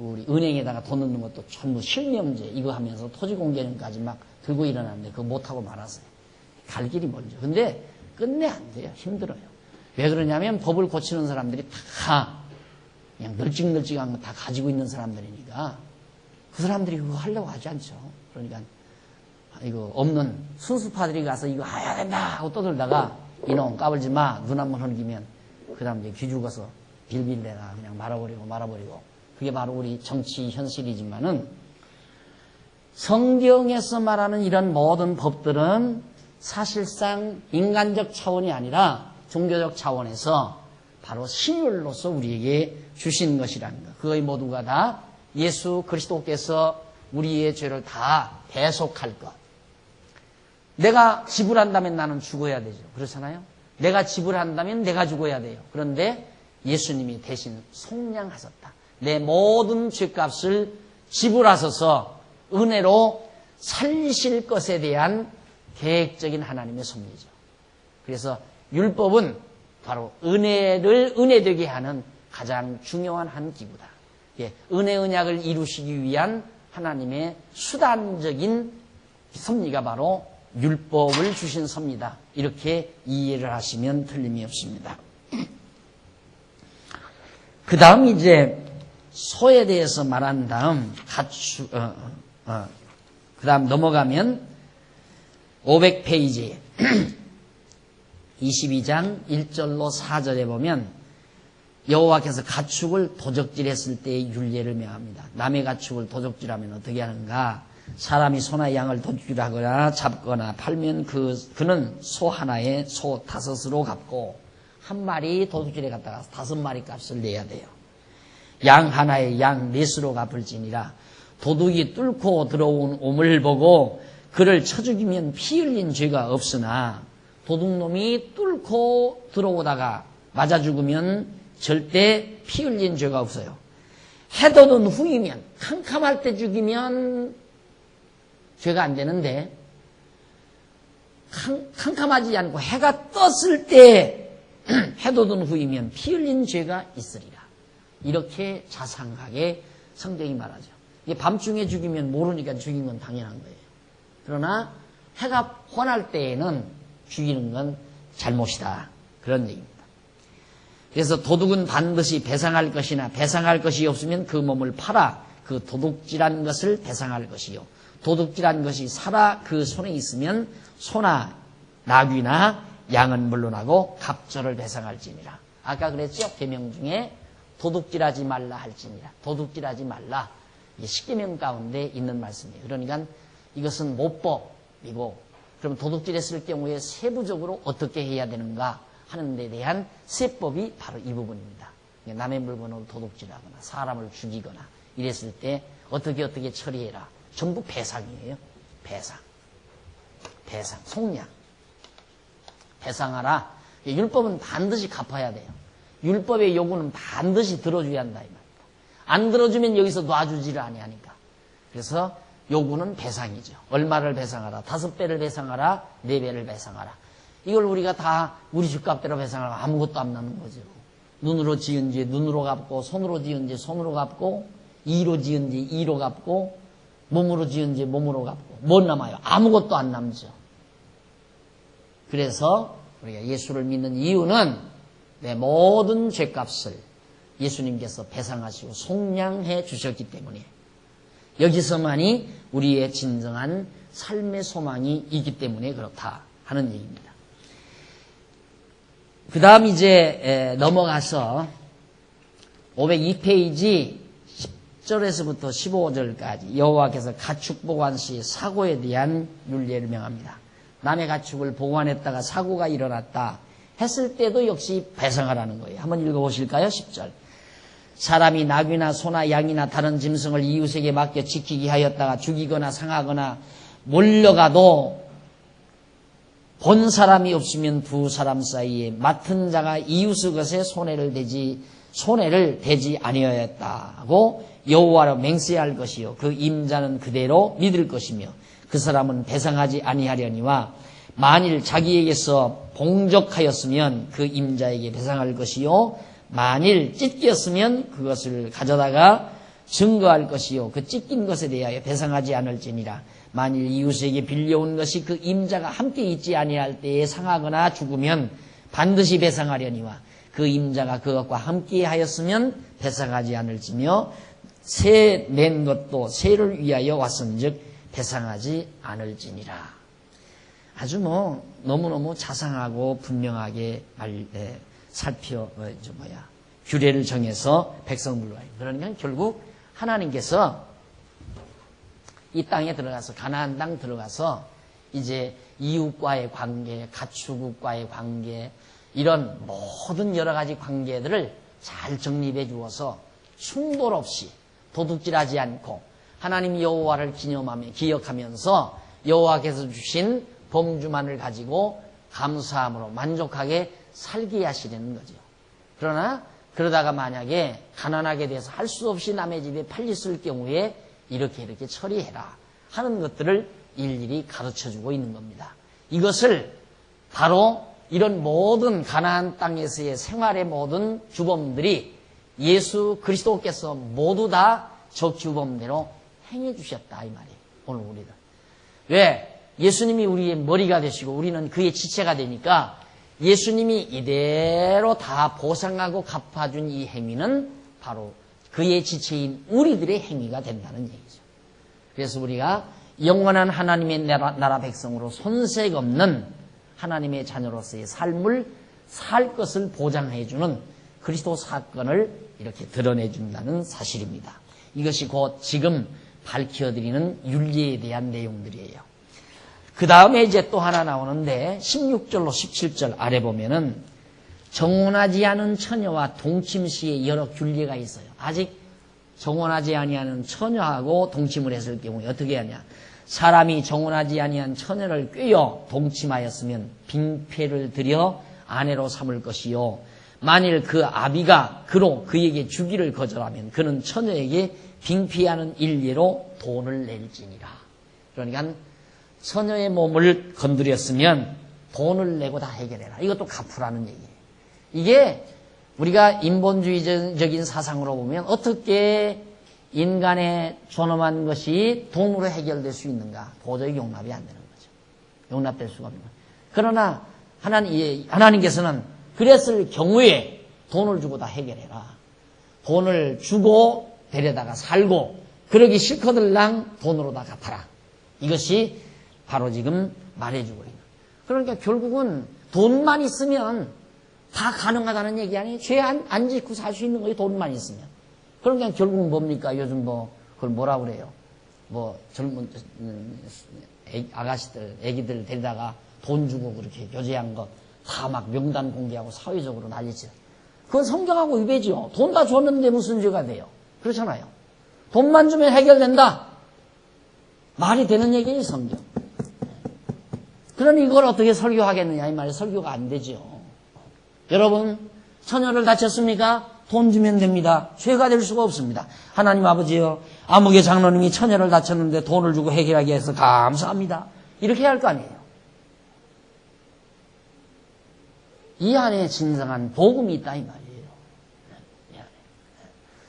은행에다가 돈 넣는 것도 전부 실명제 이거 하면서 토지 공개념까지 막 들고 일어났는데 그거 못하고 말았어요. 갈 길이 멀죠. 근데 끝내 안 돼요. 힘들어요. 왜 그러냐면 법을 고치는 사람들이 다 그냥 널찍널찍한 거 다 가지고 있는 사람들이니까 그 사람들이 그거 하려고 하지 않죠. 그러니까 이거 없는 순수파들이 가서 이거 해야 된다 하고 떠들다가 이놈 까불지 마. 눈 한번 흘기면 그 다음 이제 기죽어서 빌빌대나 그냥 말아버리고 그게 바로 우리 정치 현실이지만은 성경에서 말하는 이런 모든 법들은 사실상 인간적 차원이 아니라 종교적 차원에서 바로 신율로서 우리에게 주신 것이라는 것. 그의 모두가 다 예수 그리스도께서 우리의 죄를 다 대속할 것. 내가 지불한다면 나는 죽어야 되죠. 그렇잖아요. 내가 지불한다면 내가 죽어야 돼요. 그런데 예수님이 대신 속량하셨다. 내 모든 죄값을 지불하셔서 은혜로 살리실 것에 대한 계획적인 하나님의 섭리죠. 그래서 율법은 바로 은혜되게 하는 가장 중요한 한 기구다. 은혜 언약을 이루시기 위한 하나님의 수단적인 섭리가 바로 율법을 주신 섭리다. 이렇게 이해를 하시면 틀림이 없습니다. 그 다음 이제 소에 대해서 말한 다음 그 다음 넘어가면 500페이지 22장 1절로 4절에 보면 여호와께서 가축을 도적질했을 때의 율례를 명합니다. 남의 가축을 도적질하면 어떻게 하는가? 사람이 소나 양을 도둑질하거나 잡거나 팔면 그는 소 하나에 소 5으로 갚고 한 마리 도둑질에 갔다가 5마리 값을 내야 돼요. 양 하나에 양 4수로 갚을지니라. 도둑이 뚫고 들어온 오물 보고 그를 쳐 죽이면 피 흘린 죄가 없으나 도둑놈이 뚫고 들어오다가 맞아 죽으면 절대 피 흘린 죄가 없어요. 해 돋은 후이면 캄캄할 때 죽이면 죄가 안 되는데 캄캄하지 않고 해가 떴을 때 해돋은 후이면 피 흘린 죄가 있으리라. 이렇게 자상하게 성경이 말하죠. 이게 밤중에 죽이면 모르니까 죽인 건 당연한 거예요. 그러나 해가 환할 때에는 죽이는 건 잘못이다. 그런 얘기입니다. 그래서 도둑은 반드시 배상할 것이나 배상할 것이 없으면 그 몸을 팔아 그 도둑질한 것을 배상할 것이요. 도둑질한 것이 살아 그 손에 있으면 소나 나귀나 양은 물론하고 갑절을 배상할지니라. 아까 그랬죠? 계명 중에 도둑질하지 말라 할지니라. 도둑질하지 말라. 이게 십계명 가운데 있는 말씀이에요. 그러니까 이것은 모법이고, 그럼 도둑질했을 경우에 세부적으로 어떻게 해야 되는가 하는 데 대한 세법이 바로 이 부분입니다. 남의 물건으로 도둑질하거나 사람을 죽이거나 이랬을 때 어떻게 처리해라. 전부 배상이에요. 배상, 속량. 배상하라. 율법은 반드시 갚아야 돼요. 율법의 요구는 반드시 들어줘야 한다 이 말입니다. 안 들어주면 여기서 놔주지를 아니하니까. 그래서 요구는 배상이죠. 얼마를 배상하라. 5배를 배상하라. 4배를 배상하라. 이걸 우리가 다 우리 집값대로 배상하면 아무것도 안 남는 거죠. 눈으로 지은 죄 눈으로 갚고, 손으로 지은 죄 손으로 갚고, 이로 지은 죄 이로 갚고, 몸으로 지은 죄 몸으로 갚고, 뭐 남아요? 아무것도 안 남죠. 그래서 우리가 예수를 믿는 이유는 내 모든 죄값을 예수님께서 배상하시고 속량해 주셨기 때문에, 여기서만이 우리의 진정한 삶의 소망이 있기 때문에 그렇다 하는 얘기입니다. 그 다음 이제 넘어가서 502페이지 10절에서부터 15절까지 여호와께서 가축 보관 시 사고에 대한 율례를 명합니다. 남의 가축을 보관했다가 사고가 일어났다 했을 때도 역시 배상하라는 거예요. 한번 읽어보실까요? 10절. 사람이 나귀나 소나 양이나 다른 짐승을 이웃에게 맡겨 지키게 하였다가 죽이거나 상하거나 몰려가도 본 사람이 없으면 두 사람 사이에 맡은 자가 이웃의 것에 손해를 대지 아니하였다고 여호와로 맹세할 것이요 그 임자는 그대로 믿을 것이며 그 사람은 배상하지 아니하려니와 만일 자기에게서 봉적하였으면 그 임자에게 배상할 것이요 만일 찢겼으면 그것을 가져다가 증거할 것이요 그 찢긴 것에 대하여 배상하지 않을지니라. 만일 이웃에게 빌려온 것이 그 임자가 함께 있지 아니할 때에 상하거나 죽으면 반드시 배상하려니와 그 임자가 그것과 함께 하였으면 배상하지 않을지며 새 낸 것도 새를 위하여 왔은즉 배상하지 않을지니라. 아주 너무너무 자상하고 분명하게 규례를 정해서 백성들로 하여. 그러니까 결국 하나님께서 이 땅에 들어가서 가나안 땅 들어가서 이제 이웃과의 관계, 가축과의 관계, 이런 모든 여러 가지 관계들을 잘 정립해 주어서 충돌 없이 도둑질하지 않고 하나님 여호와를 기억하면서 여호와께서 주신 범주만을 가지고 감사함으로 만족하게 살게 하시려는 거죠. 그러나 그러다가 만약에 가난하게 돼서 할 수 없이 남의 집에 팔렸을 경우에 이렇게 처리해라 하는 것들을 일일이 가르쳐주고 있는 겁니다. 이것을 바로 이런 모든 가나안 땅에서의 생활의 모든 규범들이 예수 그리스도께서 모두 다 저 규범대로 행해 주셨다 이 말이에요. 오늘 우리는 왜? 예수님이 우리의 머리가 되시고 우리는 그의 지체가 되니까 예수님이 이대로 다 보상하고 갚아준 이 행위는 바로 그의 지체인 우리들의 행위가 된다는 얘기죠. 그래서 우리가 영원한 하나님의 나라 백성으로 손색 없는 하나님의 자녀로서의 삶을 살 것을 보장해주는 그리스도 사건을 이렇게 드러내준다는 사실입니다. 이것이 곧 지금 밝혀드리는 윤리에 대한 내용들이에요. 그 다음에 이제 또 하나 나오는데 16절로 17절 아래 보면은 정혼하지 않은 처녀와 동침 시에 여러 균례가 있어요. 아직 정혼하지 아니하는 처녀하고 동침을 했을 경우에 어떻게 하냐. 사람이 정혼하지 아니한 처녀를 꿰어 동침하였으면 빙패를 들여 아내로 삼을 것이요. 만일 그 아비가 그에게 주기를 거절하면 그는 처녀에게 빙패하는 일례로 돈을 낼지니라. 그러니까 처녀의 몸을 건드렸으면 돈을 내고 다 해결해라. 이것도 갚으라는 얘기예요. 이게 우리가 인본주의적인 사상으로 보면 어떻게 인간의 존엄한 것이 돈으로 해결될 수 있는가? 도저히 용납이 안 되는 거죠. 용납될 수가 없는 거예요. 그러나 하나님께서는 그랬을 경우에 돈을 주고 다 해결해라. 돈을 주고 데려다가 살고 그러기 싫거들랑 돈으로 다 갚아라. 이것이 바로 지금 말해주고 있는. 그러니까 결국은 돈만 있으면 다 가능하다는 얘기 아니에요. 죄 안 짓고 살 수 있는 거예요. 돈만 있으면. 그러니까 결국은 뭡니까? 요즘 그걸 뭐라 그래요? 젊은 아가씨들, 애기들 데리다가 돈 주고 그렇게 교제한 것 다 막 명단 공개하고 사회적으로 난리죠. 그건 성경하고 위배죠. 돈 다 줬는데 무슨 죄가 돼요? 그렇잖아요. 돈만 주면 해결된다. 말이 되는 얘기예요, 성경. 그러니 이걸 어떻게 설교하겠느냐 이 말이에요. 설교가 안 되죠. 여러분, 처녀를 다쳤습니까? 돈 주면 됩니다. 죄가 될 수가 없습니다. 하나님 아버지요, 아무개 장로님이 처녀를 다쳤는데 돈을 주고 해결하게 해서 감사합니다. 이렇게 해야 할 거 아니에요. 이 안에 진정한 복음이 있다 이 말이에요.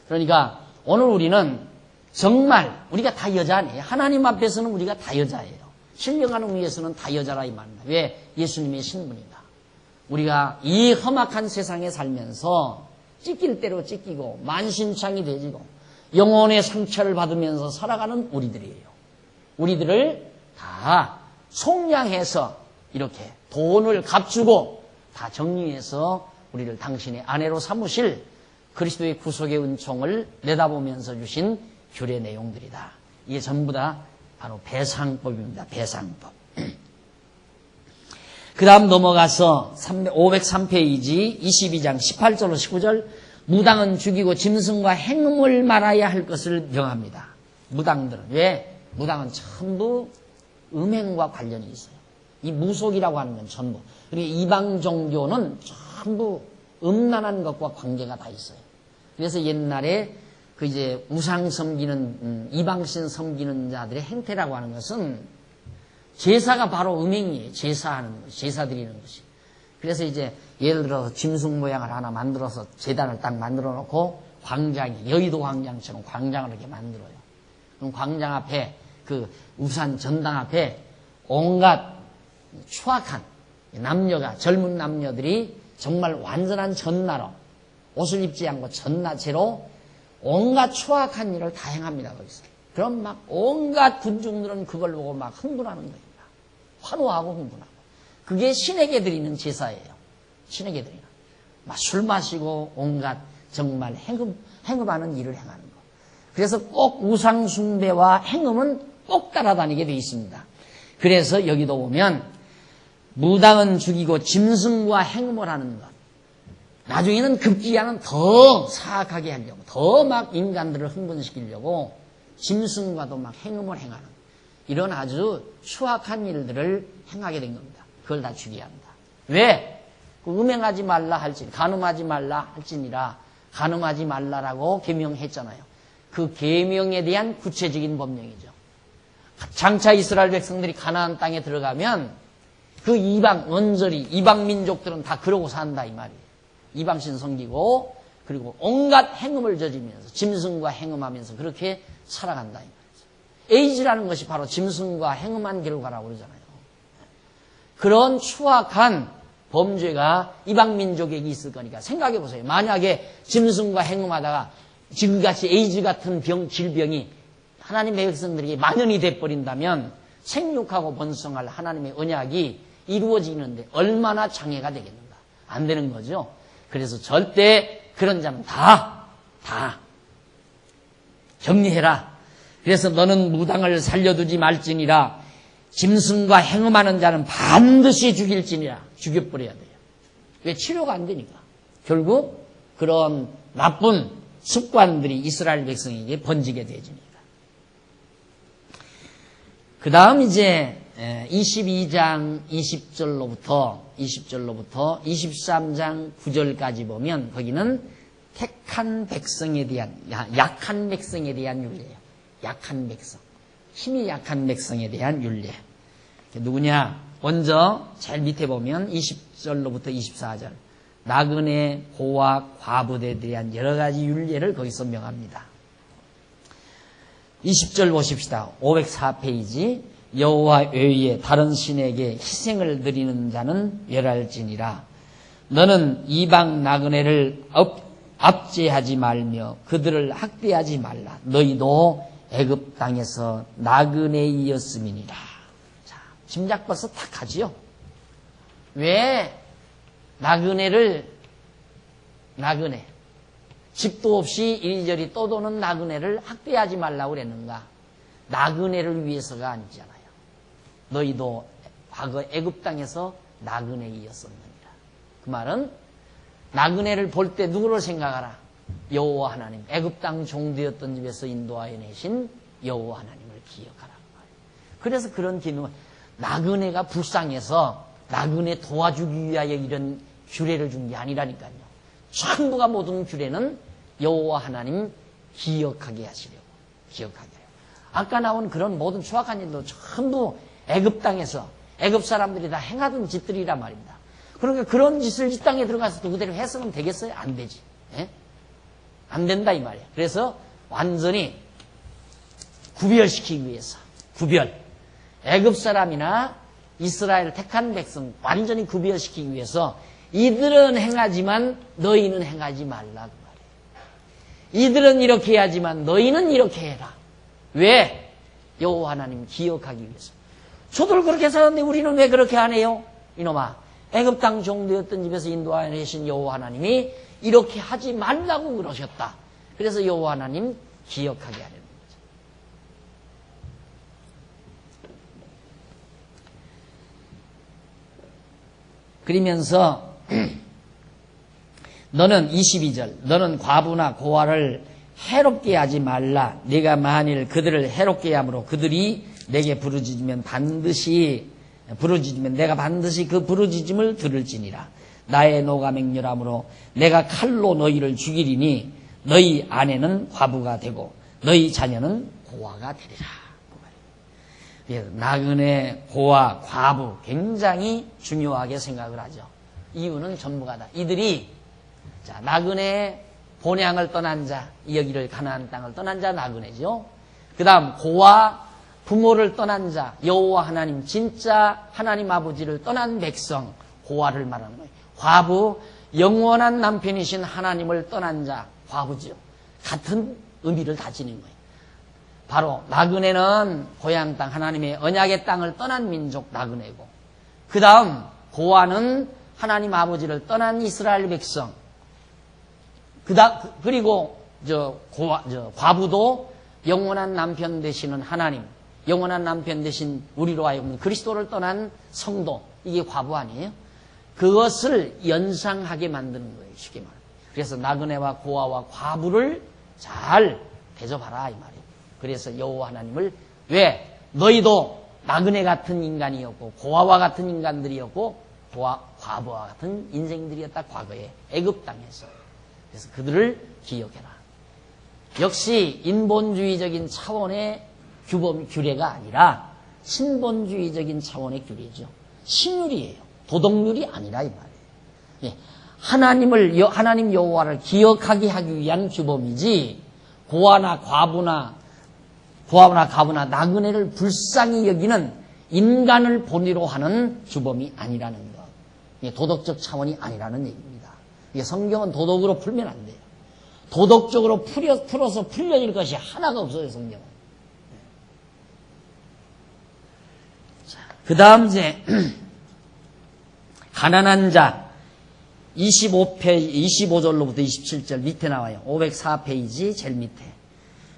그러니까 오늘 우리는 정말 우리가 다 여자 아니에요. 하나님 앞에서는 우리가 다 여자예요. 신령한 의미에서는 다 여자라 이 말입니다. 왜? 예수님의 신분이다. 우리가 이 험악한 세상에 살면서 찢길 대로 찢기고 만신창이 되지고 영혼의 상처를 받으면서 살아가는 우리들이에요. 우리들을 다 속량해서 이렇게 돈을 값주고 다 정리해서 우리를 당신의 아내로 삼으실 그리스도의 구속의 은총을 내다보면서 주신 규례 내용들이다. 이게 전부 다 바로 배상법입니다. 배상법. 그 다음 넘어가서 503페이지 22장 18절로 19절 무당은 죽이고 짐승과 행음을 말아야 할 것을 명합니다. 무당들은. 왜? 무당은 전부 음행과 관련이 있어요. 이 무속이라고 하는 건 전부. 그리고 이방 종교는 전부 음란한 것과 관계가 다 있어요. 그래서 옛날에 그 이제 우상 섬기는 이방신 섬기는 자들의 행태라고 하는 것은 제사가 바로 음행이에요. 제사하는 것, 제사 드리는 것이. 그래서 이제 예를 들어서 짐승 모양을 하나 만들어서 제단을 딱 만들어 놓고 광장이 여의도 광장처럼 광장을 이렇게 만들어요. 그럼 광장 앞에 그 우산 전당 앞에 온갖 추악한 남녀가 젊은 남녀들이 정말 완전한 전나로 옷을 입지 않고 전나체로 온갖 추악한 일을 다 행합니다. 거기서. 그럼 막 온갖 군중들은 그걸 보고 막 흥분하는 겁니다. 환호하고 흥분하고. 그게 신에게 드리는 제사예요. 신에게 드리는. 막 술 마시고 온갖 정말 행음하는 일을 행하는 거. 그래서 꼭 우상 숭배와 행음은 꼭 따라다니게 돼 있습니다. 그래서 여기도 보면 무당은 죽이고 짐승과 행음을 하는 것. 나중에는 급기야는 더 사악하게 하려고, 더 막 인간들을 흥분시키려고 짐승과도 막 행음을 행하는 이런 아주 추악한 일들을 행하게 된 겁니다. 그걸 다 죽여야 한다. 왜? 음행하지 말라 할지니, 간음하지 말라 할지니라 간음하지 말라라고 계명했잖아요. 그 계명에 대한 구체적인 법령이죠. 장차 이스라엘 백성들이 가나안 땅에 들어가면 그 이방 언저리 이방 민족들은 다 그러고 산다 이 말이에요. 이방신 섬기고 그리고 온갖 행음을 저지면서 짐승과 행음하면서 그렇게 살아간다 이 말이죠. 에이즈라는 것이 바로 짐승과 행음한 결과라고 그러잖아요. 그런 추악한 범죄가 이방 민족에게 있을 거니까 생각해 보세요. 만약에 짐승과 행음하다가 지금같이 에이즈 같은 질병이 하나님의 백성들에게 만연이 돼버린다면 생육하고 번성할 하나님의 언약이 이루어지는데 얼마나 장애가 되겠는가. 안 되는 거죠. 그래서 절대 그런 자는 다 정리해라. 그래서 너는 무당을 살려두지 말지니라. 짐승과 행음하는 자는 반드시 죽일지니라. 죽여버려야 돼요. 왜? 치료가 안 되니까. 결국 그런 나쁜 습관들이 이스라엘 백성에게 번지게 되어집니다. 그 다음 이제 22장 20절로부터 23장 9절까지 보면 거기는 택한 백성에 대한, 약한 백성에 대한 윤례예요. 약한 백성. 힘이 약한 백성에 대한 윤례. 누구냐? 먼저 제일 밑에 보면 20절로부터 24절. 나그네, 고와 과부에 대한 여러 가지 율례를 거기서 명합니다. 20절 보십시다. 504페이지. 여호와 외에 다른 신에게 희생을 드리는 자는 멸할지니라. 너는 이방 나그네를 압제하지 말며 그들을 학대하지 말라. 너희도 애굽 땅에서 나그네이었음이니라. 자, 짐작 벌써 딱 하지요. 왜 나그네 집도 없이 이리저리 떠도는 나그네를 학대하지 말라고 그랬는가? 나그네를 위해서가 아니잖아요. 너희도 과거 애굽 땅에서 나그네이었었느니라. 그 말은 나그네를 볼 때 누구를 생각하라? 여호와 하나님, 애굽 땅 종되었던 집에서 인도하여 내신 여호와 하나님을 기억하라. 그래서 그런 기능을, 나그네가 불쌍해서 나그네 도와주기 위하여 이런 규례를 준 게 아니라니까요. 전부가 모든 규례는 여호와 하나님 기억하게 하시려고, 기억하게 해요. 아까 나온 그런 모든 추악한 일도 전부 애굽 땅에서 애굽 사람들이 다 행하던 짓들이란 말입니다. 그러니까 그런 짓을 이 땅에 들어가서 그대로 해서는 되겠어요? 안 되지. 예? 안 된다 이 말이에요. 그래서 완전히 구별시키기 위해서, 애굽 사람이나 이스라엘 택한 백성 완전히 구별시키기 위해서 이들은 행하지만 너희는 행하지 말라 그 말이에요. 이들은 이렇게 해야지만 너희는 이렇게 해라. 왜? 여호와 하나님 기억하기 위해서. 저들 그렇게 살았는데 우리는 왜 그렇게 안 해요? 이놈아, 애굽 땅 종되었던 집에서 인도하여 내신 여호와 하나님이 이렇게 하지 말라고 그러셨다. 그래서 여호와 하나님 기억하게 하려는 거죠. 그러면서 너는 22절, 너는 과부나 고아를 해롭게 하지 말라. 네가 만일 그들을 해롭게 함으로 그들이 내게 부르짖으면 내가 반드시 그 부르짖음을 들을지니라. 나의 노가 맹렬함으로 내가 칼로 너희를 죽이리니 너희 아내는 과부가 되고 너희 자녀는 고아가 되리라. 나그네, 고아, 과부 굉장히 중요하게 생각을 하죠. 이유는 전부가 다 이들이, 자, 나그네 본향을 떠난 자, 여기를 가나안 땅을 떠난 자 나그네죠. 그 다음 고아, 부모를 떠난 자, 여호와 하나님, 진짜 하나님 아버지를 떠난 백성, 고아를 말하는 거예요. 과부, 영원한 남편이신 하나님을 떠난 자, 과부죠. 같은 의미를 다 지닌 거예요. 바로 나그네는 고향 땅, 하나님의 언약의 땅을 떠난 민족 나그네고, 그 다음 고아는 하나님 아버지를 떠난 이스라엘 백성, 그리고 과부도 영원한 남편 되시는 하나님, 영원한 남편 되신 우리로 하여금 그리스도를 떠난 성도, 이게 과부 아니에요? 그것을 연상하게 만드는 거예요, 쉽게 말하면. 그래서 나그네와 고아와 과부를 잘 대접하라 이 말이에요. 그래서 여호와 하나님을, 왜? 너희도 나그네 같은 인간이었고 고아와 같은 인간들이었고 과부와 같은 인생들이었다, 과거에 애굽 땅에서. 그래서 그들을 기억해라. 역시 인본주의적인 차원의 규례가 아니라 신본주의적인 차원의 규례죠. 신율이에요. 도덕률이 아니라 이 말이에요. 예. 하나님 여호와를 기억하게 하기 위한 규범이지, 고아나 과부나 나그네를 불쌍히 여기는 인간을 본의로 하는 규범이 아니라는 것. 예, 도덕적 차원이 아니라는 얘기입니다. 예, 성경은 도덕으로 풀면 안 돼요. 도덕적으로 풀어서 풀려질 것이 하나가 없어요, 성경은. 그 다음 이제 가난한 자 25절로부터 27절 밑에 나와요. 504페이지 제일 밑에.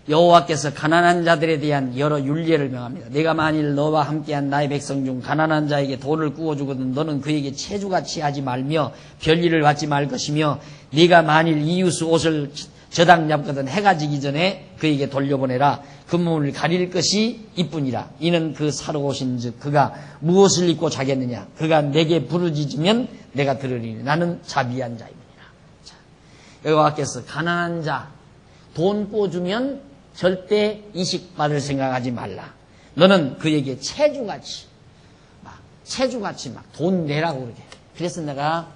여호와께서 가난한 자들에 대한 여러 율례를 명합니다. 내가 만일 너와 함께한 나의 백성 중 가난한 자에게 돈을 구워주거든 너는 그에게 체주같이 하지 말며 별일을 받지 말 것이며, 네가 만일 이웃의 옷을 저당 잡거든 해가 지기 전에 그에게 돌려보내라. 그 몸을 가릴 것이 이뿐이라. 이는 그 사러 오신즉 그가 무엇을 입고 자겠느냐. 그가 내게 부르짖으면 내가 들으리니 나는 자비한 자이니라. 여호와께서 가난한 자 돈 꿔주면 절대 이식 받을 생각하지 말라. 너는 그에게 체주같이 막 돈 내라고 그러게. 그래서 내가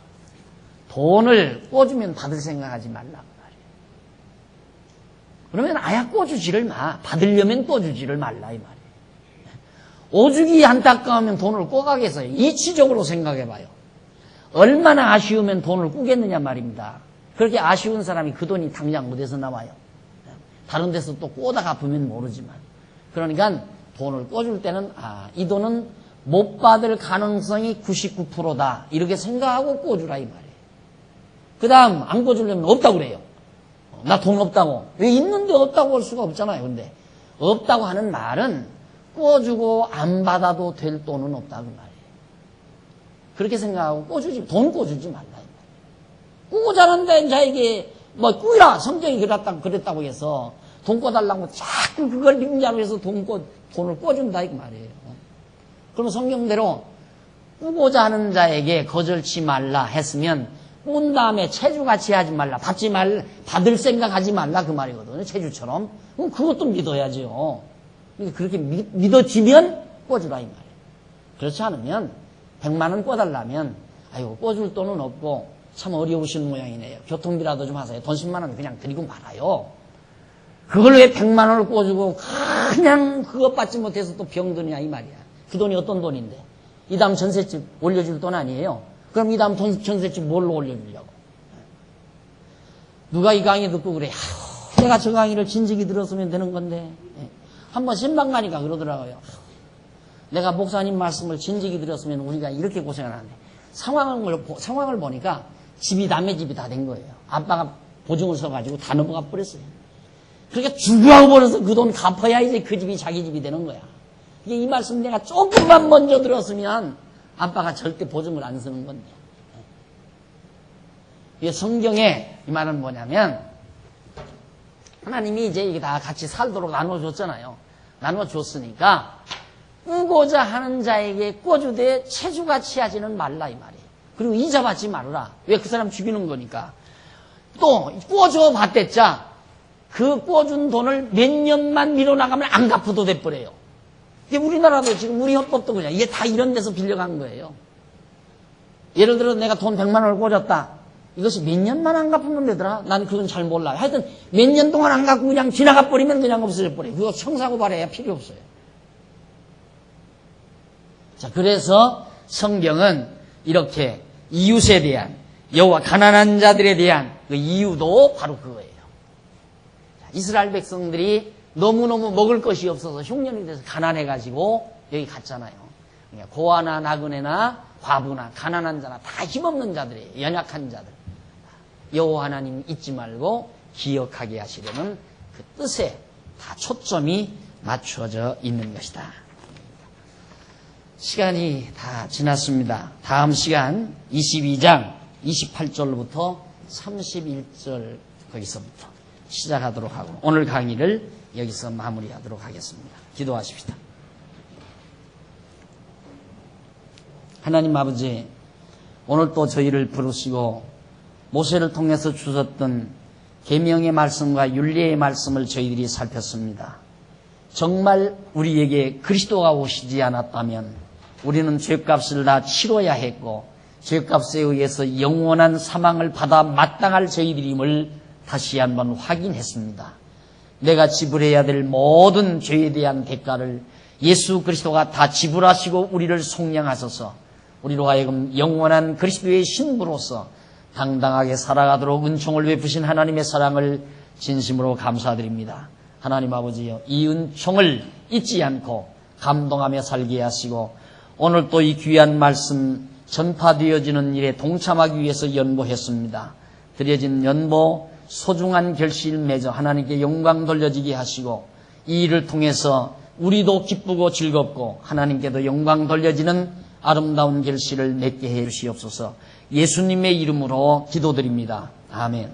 돈을 꿔주면 받을 생각하지 말라고 말이에요. 그러면 아예 꿔주지를 마. 받으려면 꿔주지를 말라 이 말이에요. 오죽이 안타까우면 돈을 꿔가겠어요. 이치적으로 생각해봐요. 얼마나 아쉬우면 돈을 꾸겠느냐 말입니다. 그렇게 아쉬운 사람이 그 돈이 당장 어디서 나와요? 다른 데서 또 꿔다 갚으면 모르지만. 그러니까 돈을 꿔줄 때는 이 돈은 못 받을 가능성이 99%다. 이렇게 생각하고 꿔주라 이 말이에요. 그 다음 안 꿔주려면 없다고 그래요. 나 돈 없다고. 왜 있는데 없다고 할 수가 없잖아요. 근데 없다고 하는 말은 꿔주고 안 받아도 될 돈은 없다고 말이에요. 그렇게 생각하고 꿔주지, 돈 꿔주지 말라. 꾸고자 하는데 자에게 뭐 꾸이라 성경이 그랬다고 해서 돈 꿔달라고 자꾸 그걸 빙자로 해서 돈을 꿔준다 이 말이에요. 그러면 성경대로 꾸고자 하는 자에게 거절치 말라 했으면 꾼 다음에 체주같이 하지 말라, 받을 생각하지 말라 그 말이거든요. 체주처럼. 그럼 그것도 믿어야죠. 그렇게 믿어지면 꿔주라 이 말이에요. 그렇지 않으면 100만 원 꿔달라면 아이고 꿔줄 돈은 없고 참 어려우신 모양이네요. 교통비라도 좀 하세요. 돈 10만 원 그냥 드리고 말아요. 그걸 왜 100만 원을 꿔주고 그냥 그것 받지 못해서 또 병드냐 이 말이야. 그 돈이 어떤 돈인데. 이 다음 전셋집 올려줄 돈 아니에요. 그럼 이 다음 전셋집 뭘로 올려주려고. 누가 이 강의 듣고 그래. 내가 저 강의를 진즉이 들었으면 되는 건데. 한번 신방 가니까 그러더라고요. 내가 목사님 말씀을 진즉이 들었으면 우리가 이렇게 고생을 하는데 상황을 보니까 집이 남의 집이 다 된 거예요. 아빠가 보증을 서가지고 다 넘어가 버렸어요. 그러니까 죽어하고 버려서 그 돈 갚아야 이제 그 집이 자기 집이 되는 거야. 이게 이 말씀 내가 조금만 먼저 들었으면 아빠가 절대 보증을 안 쓰는 건데. 이게 성경에 이 말은 뭐냐면 하나님이 이제 이게 다 같이 살도록 나눠줬잖아요. 나눠줬으니까 꾸고자 하는 자에게 꿔주되 체주같이 하지는 말라 이 말이에요. 그리고 이자 받지 말아라. 왜? 그 사람 죽이는 거니까. 또 꿔줘 받댔자 그 꿔준 돈을 몇 년만 밀어나가면 안 갚아도 돼버려요. 이게 우리나라도 지금 우리 헌법도 그냥 이게 다 이런 데서 빌려간 거예요. 예를 들어 내가 돈 100만 원을 꿔줬다. 이것이 몇 년만 안 갚으면 되더라? 난 그건 잘 몰라요. 하여튼 몇 년 동안 안 갚고 그냥 지나가 버리면 그냥 없어져 버려요. 그거 청사고발해야 필요 없어요. 자, 그래서 성경은 이렇게 이웃에 대한 여호와 가난한 자들에 대한 그 이유도 바로 그거예요. 자, 이스라엘 백성들이 너무너무 먹을 것이 없어서 흉년이 돼서 가난해가지고 여기 갔잖아요. 그러니까 고아나 나그네나 과부나 가난한 자나 다 힘없는 자들이에요. 연약한 자들. 여호와 하나님 잊지 말고 기억하게 하시려는 그 뜻에 다 초점이 맞추어져 있는 것이다. 시간이 다 지났습니다. 다음 시간 22장 28절부터 31절 거기서부터 시작하도록 하고 오늘 강의를 여기서 마무리하도록 하겠습니다. 기도하십시다. 하나님 아버지, 오늘 또 저희를 부르시고 모세를 통해서 주셨던 계명의 말씀과 율례의 말씀을 저희들이 살폈습니다. 정말 우리에게 그리스도가 오시지 않았다면 우리는 죄값을 다 치러야 했고 죄값에 의해서 영원한 사망을 받아 마땅할 저희들임을 다시 한번 확인했습니다. 내가 지불해야 될 모든 죄에 대한 대가를 예수 그리스도가 다 지불하시고 우리를 속량하셔서 우리로 하여금 영원한 그리스도의 신부로서 당당하게 살아가도록 은총을 베푸신 하나님의 사랑을 진심으로 감사드립니다. 하나님 아버지여, 이 은총을 잊지 않고 감동하며 살게 하시고 오늘 또 이 귀한 말씀 전파되어지는 일에 동참하기 위해서 연보했습니다. 드려진 연보 소중한 결실 맺어 하나님께 영광 돌려지게 하시고 이 일을 통해서 우리도 기쁘고 즐겁고 하나님께도 영광 돌려지는 아름다운 결실을 맺게 해 주시옵소서. 예수님의 이름으로 기도드립니다. 아멘.